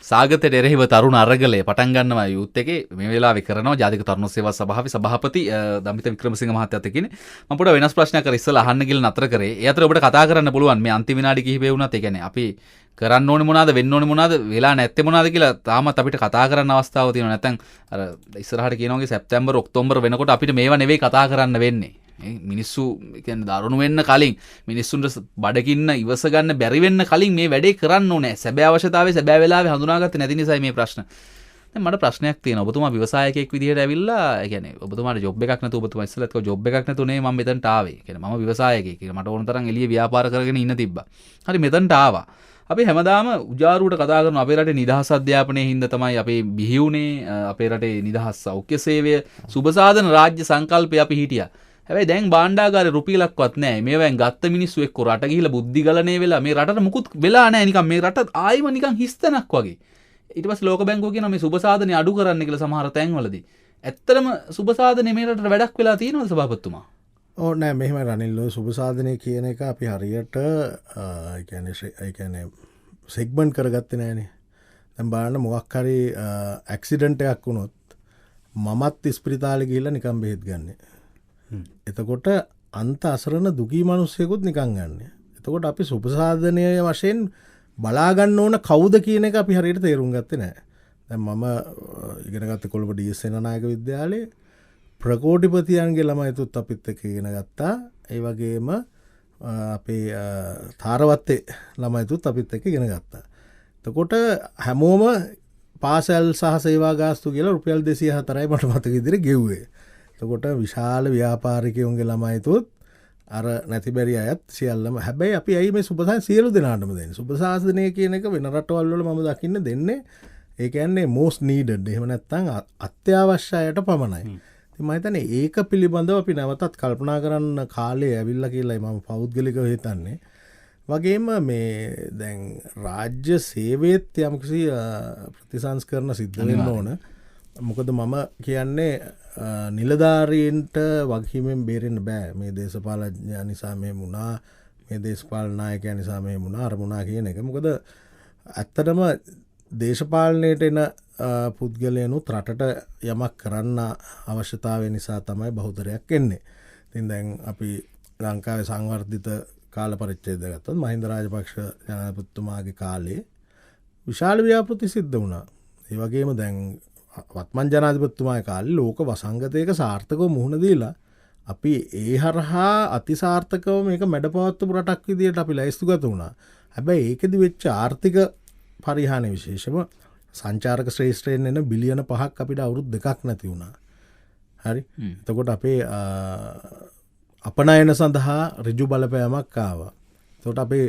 සාගතයට එරෙහිව තරුණ අරගලය පටන් ගන්නවා යුත් එකේ මේ වෙලාවේ කරනවා ජාතික තරුණ සේවා සභාවේ සභාපති දමිත වික්‍රමසිංහ මහත්තයාත් එක්කනේ මම පොඩ වෙනස් ප්‍රශ්නයක් කර ඉස්සලා අහන්න ගිහලා නතර කරේ. ඒ අතර ඔබට කතා කරන්න පුළුවන් මේ අන්තිම විනාඩි කිහිපේ වුණත් ඒ කියන්නේ අපි කරන්න ඕනේ මොනවාද වෙන්න ඕනේ මොනවාද වෙලා නැත්තේ මොනවාද කියලා තාමත් අපිට කතා කරන්න අවස්ථාවක් තියෙනවා. නැත්නම් අර ඉස්සරහට කියනවා වගේ සැප්තැම්බර් ඔක්තෝබර් වෙනකොට අපිට මේවා නෙවෙයි කතා කරන්න වෙන්නේ. මිනිස්සු කියන්නේ දරුණු වෙන්න කලින් මිනිස්සුන්ට බඩගින්න ඉවස ගන්න බැරි වෙන්න කලින් මේ වැඩේ කරන්න ඕනේ. සැබෑ අවශ්‍යතාවයේ සැබෑ වෙලාවේ හඳුනාගත්තේ නැති නිසායි මේ ප්‍රශ්න. දැන් මට ප්‍රශ්නයක් තියෙනවා. ඔබතුමා ව්‍යවසායකයෙක් විදිහට ඇවිල්ලා ඒ කියන්නේ ඔබතුමාට ජොබ් එකක් නැතුව ඔබතුමා ඉස්සෙල්ලත් කිව්වා ජොබ් එකක් නැතුනේ මම මෙතනට ආවේ. ඒ කියන්නේ මම ව්‍යවසායකයෙක්. මට ඕන තරම් එළිය ව්‍යාපාර කරගෙන ඉන්න තිබ්බා. හරි මෙතනට ආවා. අපි හැමදාම උජාරුවට කතා කරන අපේ රටේ නිදහස් අධ්‍යාපනයේ හින්දා තමයි අපේ බිහිවුනේ අපේ රටේ නිදහස් සෞඛ්‍ය සේවය සුබසාධන රාජ්‍ය සංකල්පය අපි හිටියා. හැබැයි දැන් භාණ්ඩාගාරේ රුපියලක්වත් නැහැ. මේවෙන් ගත්ත මිනිස්සු එක්ක රට ගිහිලා බුද්ධි ගලණය වෙලා මේ රටට මුකුත් වෙලා නැහැ. නිකන් මේ රට ආයිම නිකන් හිස්තැනක් වගේ. ඊට පස්සේ ලෝක බැංකුව කියනවා මේ සුබසාධනේ අඩු කරන්න කියලා සමහර තැන්වලදී. ඇත්තටම සුබසාධනේ මේ රටට වැඩක් වෙලා තියෙනවද සභාපතිතුමා? ඕ නෑ මෙහෙම රනිල්ලෝ සුබසාධනය කියන එක අපි හරියට ඒ කියන්නේ සෙග්මන්ට් කරගත්තේ නෑනේ. දැන් බලන්න මොකක් හරි ඇක්සිඩන්ට් එකක් වුණොත් මමත් ඉස්පිරිතාලේ ගිහිල්ලා නිකන් බෙහෙත් ගන්නෙ. එතකොට අන්ත අසරණ දුකී මිනිස්සෙකුත් නිකන් ගන්න. එතකොට අපි සුබසාධනය වශයෙන් බලාගන්න ඕන කවුද කියන එක අපි හරියට තේරුම් ගත්තේ නෑ. දැන් මම ඉගෙන ගත්තේ කොළඹ ඩී.එස්. සේනානායක විද්‍යාලයේ ප්‍රකෝටිපතියන්ගේ ළමයිතුත් අපිත් එක්ක ඉගෙන ගත්තා. ඒ වගේම අපේ තාරවත්තේ ළමයිතුත් අපිත් එක්ක ඉගෙන ගත්තා. එතකොට හැමෝම පාසල් සහ සේවා ගාස්තු කියලා රුපියල් 204යි මට මතක විදිහට ගෙව්වේ. එතකොට විශාල ව්‍යාපාරිකයන්ගේ ළමයිතුත් අර නැති බැරි අයත් සියල්ලම. හැබැයි අපි ඇයි මේ සුබසාධන සියලු දෙනාටම දෙන්නේ? සුබසාධනය කියන එක වෙන රටවල් වල මම දකින්න දෙන්නේ ඒ කියන්නේ most needed. එහෙම නැත්නම් අත්‍යවශ්‍ය අයට පමණයි. මම හිතන්නේ ඒක පිළිබඳව අපි නැවතත් කල්පනා කරන්න කාලේ ඇවිල්ලා කියලායි මම පෞද්ගලිකව හිතන්නේ. වගේම මේ දැන් රාජ්‍ය සේවයේත් යම්කිසි ප්‍රතිසංස්කරණ සිද්ධ වෙන්න ඕන. මොකද මම කියන්නේ නිලධාරීන්ට වගකීමෙන් බේරෙන්න බෑ. මේ දේශපාලඥයා නිසා මේ වුණා, මේ දේශපාලන නායකයා නිසා මේ වුණා, අර වුණා කියන එක. මොකද ඇත්තටම දේශපාලනයට එන පුද්ගලයනුත් රටට යමක් කරන්න අවශ්‍යතාවය නිසා තමයි බහුතරයක් එන්නේ. ඉතින් දැන් අපි ලංකාවේ සංවර්ධිත කාල පරිච්ඡේදය ගත්තොත් මහින්ද රාජපක්ෂ ජනාධිපතිතුමාගේ කාලේ විශාල ව්‍යාපෘති සිද්ධ වුණා. ඒ වගේම දැන් වත්මන් ජනාධිපතිතුමාගේ කාලේ ලෝක වසංගතයක සාර්ථකව මුහුණ දීලා අපි ඒ හරහා අතිසාර්ථකව මේක මැඩපවත්වපු රටක් විදියට අපි ලැයිස්තුගත වුණා. හැබැයි ඒකෙදි වෙච්ච ආර්ථික පරිහානිය විශේෂම සංචාරක ශ්‍රේෂ්ඨයෙන් එන බිලියන 5ක් අපිට අවුරුදු 2ක් නැති වුණා. හරි. එතකොට අපේ අපනයන සඳහා ඍජු බලපෑමක් ආවා. එතකොට අපේ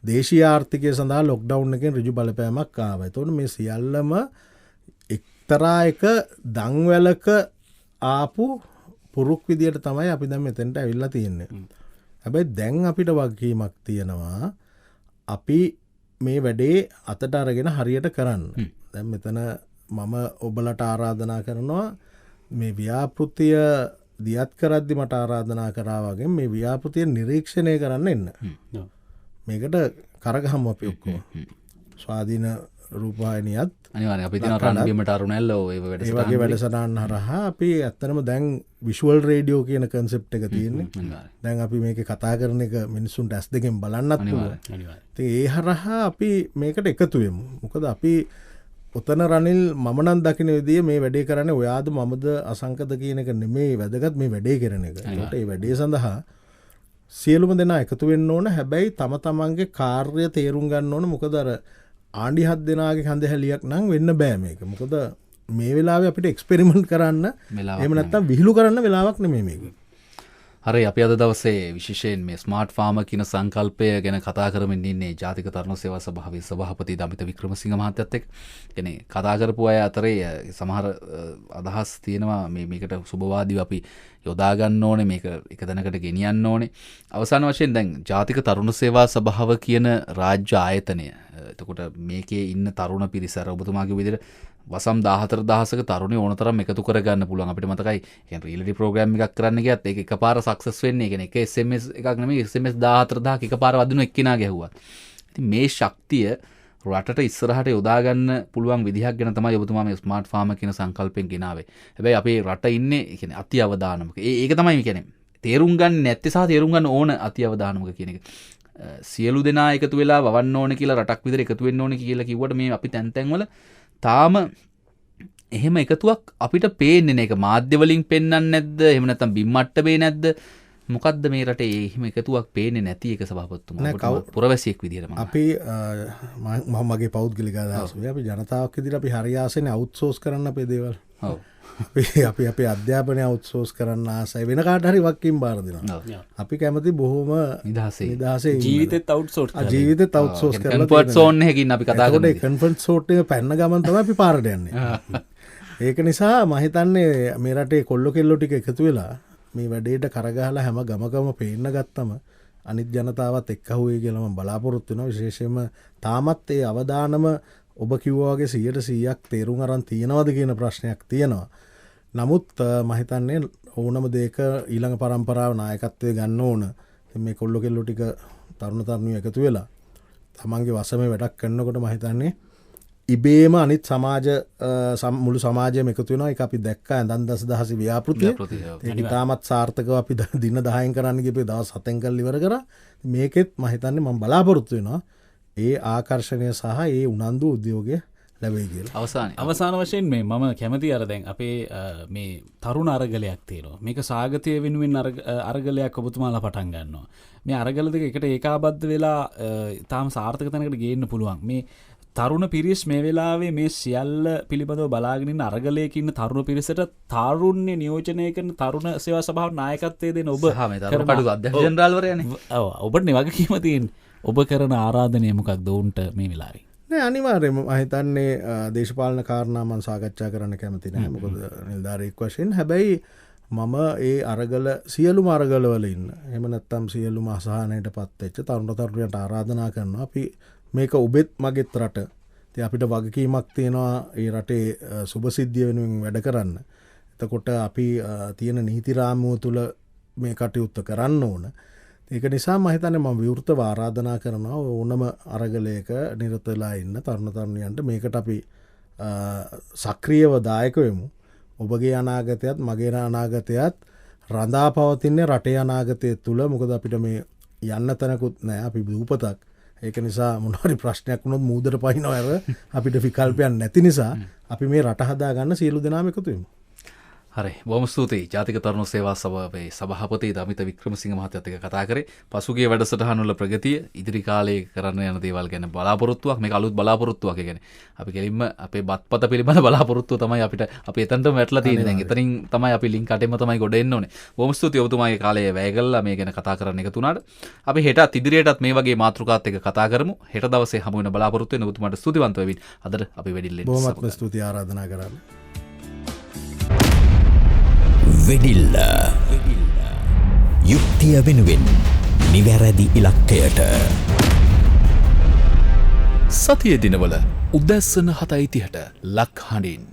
දේශීය ආර්ථිකය සඳහා ලොක්ඩවුන් එකෙන් ඍජු බලපෑමක් ආවා. එතකොට මේ සියල්ලම එක්තරා එක දන්වැලක ආපු පුරුක් විදියට තමයි අපි දැන් මෙතෙන්ට ඇවිල්ලා තියෙන්නේ. හැබැයි දැන් අපිට වගකීමක් තියෙනවා අපි මේ වැඩේ අතට අරගෙන හරියට කරන්න. දැන් මෙතන මම ඔබලට ආරාධනා කරනවා මේ ව්‍යාපෘතිය දියත් කරද්දි මට ආරාධනා කරා වගේ මේ ව්‍යාපෘතිය නිරීක්ෂණය කරන්න එන්න. මේකට කරගහමු අපි ඔක්කොම. ස්වාධීන රූපවාහිනියත් අනිවාර්යයෙන් අපි තියෙන රන්බිමට අරුණැල්ලෝ ඒ වගේ වැඩසටහන් හරහා අපි ඇත්තටම දැන් විෂුවල් රේඩියෝ කියන කන්සෙප්ට් එක තියෙන්නේ. දැන් අපි මේකේ කතා කරන එක මිනිස්සුන්ට ඇස් දෙකෙන් බලන්නත් පුළුවන්. ඒ හරහා අපි මේකට එකතු වෙමු. මොකද අපි ඔතන රනිල් මම නම් දකින විදිය මේ වැඩේ කරන්නේ ඔයාද මමද අසංකත කියන එක නෙමේ වැදගත් මේ වැඩේ කරන එක. ඒකට ඒ වැඩේ සඳහා සියලුම දෙනා එකතු වෙන්න ඕන. හැබැයි තම තමන්ගේ කාර්ය තේරුම් ගන්න ඕන. මොකද අර ආණ්ඩි 7 දෙනාගේ කඳ හැලියක් නම් වෙන්න බෑ මේක. මොකද මේ වෙලාවේ අපිට එක්ස්පෙරිමන්ට් කරන්න එහෙම නැත්නම් විහිළු කරන්න වෙලාවක් නෙමෙයි මේක. හරි අපි අද දවසේ විශේෂයෙන් මේ ස්මාර්ට් ෆාම කියන සංකල්පය ගැන කතා කරමින් ඉන්නේ ජාතික තරුණ සේවා සභාවේ සභාපති දමිත වික්‍රමසිංහ මහත්තයත් එක්ක. කියන්නේ කතා කරපු අය අතරේ සමහර අදහස් තියෙනවා මේකට සුබවාදීව අපි යොදා ගන්න ඕනේ, මේක එක තැනකට ගෙනියන්න ඕනේ. අවසාන වශයෙන් දැන් ජාතික තරුණ සේවා සභාව කියන රාජ්‍ය ආයතනය. එතකොට මේකේ ඉන්න තරුණ පිරිස අර ඔබතුමාගේ විදිහට වසම් 14000ක තරුණයෝ ඕනතරම් එකතු කරගන්න පුළුවන්. අපිට මතකයි කියන්නේ රියැලිටි ප්‍රෝග්‍රෑම් එකක් කරන්න ගියත් ඒක එකපාර සක්සස් වෙන්නේ. කියන්නේ එක SMS එකක් නෙමෙයි SMS 14000ක එකපාර වදිනු එක්කිනා ගැහුවා. ඉතින් මේ ශක්තිය රටට ඉස්සරහට යොදා ගන්න පුළුවන් විදිහක් ගැන තමයි ඔබතුමා මේ ස්මාර්ට් ෆාම කියන සංකල්පයෙන් ගෙනාවේ. හැබැයි අපේ රට ඉන්නේ කියන්නේ අති අවදානමක. ඒක තමයි කියන්නේ තේරුම් ගන්න නැත්තේ සහ තේරුම් ගන්න ඕන අති අවදානමක කියන එක. සියලු දෙනා එකතු වෙලා වවන්න ඕනේ කියලා රටක් විතර එකතු වෙන්න ඕනේ කියලා කිව්වට මේ අපි තැන් වල තාම එහෙම එකතුවක් අපිට පේන්නේ නැහැ. ඒක මාධ්‍ය වලින් පෙන්වන්නේ නැද්ද? එහෙම නැත්නම් බිම්මට්ටමේ නැද්ද? මොකද්ද මේ රටේ එහෙම එකතුවක් පේන්නේ නැති එක සභාපතිතුමා? පුරවැසියෙක් විදියට අපි මම මගේ පෞද්ගලික අදහස. අපි ජනතාවක් විදියට අපි හරි ආසනේ අවුට්සෝස් කරන්න අපේ දේවල්. ඔව්. අපි අපේ අධ්‍යාපනය අවුට්සෝස් කරන්න ආසයි. වෙන කාට හරි වක්කීම් බාර දෙනවා. අපි කැමති බොහොම නිදහසේ ජීවිතෙත් අවුට්සෝස් කරලා. ජීවිතෙත් අවුට්සෝස් කරලා. කන්ෆර්ට් සෝන් එකකින් අපි කතා කරන්නේ. ඒ කන්ෆර්ට් සෝට් එක පැන්න ගමන් තමයි අපි පාරට යන්නේ. ඒක නිසා මම හිතන්නේ මේ රටේ කොල්ල කෙල්ලෝ ටික එකතු වෙලා මේ වැඩේට කරගහලා හැම ගමකම පේන්න ගත්තම අනිත් ජනතාවත් එක්කහුවේ කියලා මම බලාපොරොත්තු වෙනවා. විශේෂයෙන්ම තාමත් ඒ අවදානම ඔබ කිව්වා වගේ 100%ක් තේරුම් අරන් තියනවද කියන ප්‍රශ්නයක් තියෙනවා. නමුත් මම හිතන්නේ ඕනම දෙයක ඊළඟ පරම්පරාව නායකත්වය ගන්න ඕන. මේ කොල්ල කෙල්ලෝ ටික තරුණ තරුණියෝ එකතු වෙලා තමන්ගේ වසමේ වැඩක් කරනකොට මම හිතන්නේ ඉබේම අනිත් සමාජ මුළු සමාජයම එකතු වෙනවා. ඒක අපි දැක්කා ඇඳන් දසදහසි ව්‍යාපෘතිය. ඒක ඉතාමත් සාර්ථකව අපි දින 10න් කරන්න ගිහපේ දවස් 7න් කරලා ඉවර කරා. මේකෙත් මම හිතන්නේ මම බලාපොරොත්තු වෙනවා ඒ ආකර්ෂණය සහ ඒ උනන්දු උද්‍යෝගය ලැබෙයි කියලා. අවසාන වශයෙන් මේ මම කැමති අර දැන් අපේ මේ තරුණ අරගලයක් තියෙනවා. මේක සාගතය වෙනුවෙන් අරගලයක් ඔබතුමාලා පටන් ගන්නවා. මේ අරගල දෙක එකට ඒකාබද්ධ වෙලා තාම සාර්ථක තැනකට ගේන්න පුළුවන්. මේ තරුණ පිරිස් මේ වෙලාවේ මේ සියල්ල පිළිබඳව බලාගෙන ඉන්න අරගලයක ඉන්න තරුණ පිරිසට තාරුණ්‍ය නියෝජනය කරන තරුණ සේවා සභාව නායකත්වයේ දෙන ඔබ කඩු අධ්‍යක්ෂ ජෙනරාල්වරයානේ. ඔව් ඔබට නේ වගකීම තියෙන්නේ. ඔබ කරන ආරාධනය මොකක්ද ඔවුන්ට මේ වෙලාවේ? නෑ අනිවාර්යයෙන්ම මම හිතන්නේ දේශපාලන කාරණා මම සාකච්ඡා කරන්න කැමති නැහැ. මොකද නිලධාරියෙක් වශයෙන්. හැබැයි මම ඒ අරගල සියලුම අරගලවල ඉන්න එහෙම නැත්නම් සියලුම අසහනයටපත් වෙච්ච තරුණ තරුණියන්ට ආරාධනා කරනවා අපි මේක ඔබෙත් මගෙත් රට. ඉතින් අපිට වගකීමක් තියෙනවා ඒ රටේ සුබසිද්ධිය වෙනුවෙන් වැඩ කරන්න. එතකොට අපි තියෙන නීති රාමුව තුල මේ කටයුත්ත කරන්න ඕන. ඒක නිසා මම හිතන්නේ මම විවෘතව ආරාධනා කරනවා ඕනම අරගලයක නිරත වෙලා ඉන්න තරුණ තරුණියන්ට මේකට අපි සක්‍රියව දායක වෙමු. ඔබගේ අනාගතයත් මගේ අනාගතයත් රඳා පවතින්නේ රටේ අනාගතය තුල. මොකද අපිට මේ යන්න තැනකුත් නැහැ. අපි දූපතක්. ඒක නිසා මොනවාරි ප්‍රශ්නයක් වුණොත් මූදට පයින්නවා අර අපිට විකල්පයක් නැති නිසා අපි මේ රට හදා ගන්න සියලු දෙනාම එකතු වෙමු. හරි බොහොම ස්තුතියි. ජාතික තරුණ සේවා සභාවේ සභාපති දමිත වික්‍රමසිංහ මහත්තයත් එක්ක කතා කරේ. පසුගිය වැඩසටහන වල ප්‍රගතිය, ඉදිරි කාලයේ කරන්න යන දේවල් ගැන බලාපොරොත්තුවක්. මේක අලුත් බලාපොරොත්තුවක්. ඒ කියන්නේ අපි කෙලින්ම අපේ බත්පත පිළිබඳ බලාපොරොත්තුව තමයි අපිට අපි එතනටම වැටලා තියෙන්නේ. දැන් එතනින් තමයි අපි ලින්ක් කටෙම තමයි ගොඩ එන්න ඕනේ. බොහොම ස්තුතියි ඔබතුමාගේ කාලය වැය කළා මේ ගැන කතා කරන්න එකතු වුණාට. අපි හෙටත් ඉදිරියටත් මේ වගේ මාතෘකාත් එක්ක කතා කරමු. හෙට දවසේ හමු වෙන බලාපොරොත්තු වෙන ඔබතුමාට ස්තුතිවන්ත වෙමින් අදට අපි වැඩිල්ලෙන් බොහොමත්ම ස්තුතියි ආරාධනා කරන්න. වෙඩිල්ල යුක්තිය වෙනුවෙන් නිවැරදි ඉලක්කයට සතිය දිනවල උදැස්සන 7:30ට ලක් හඬින්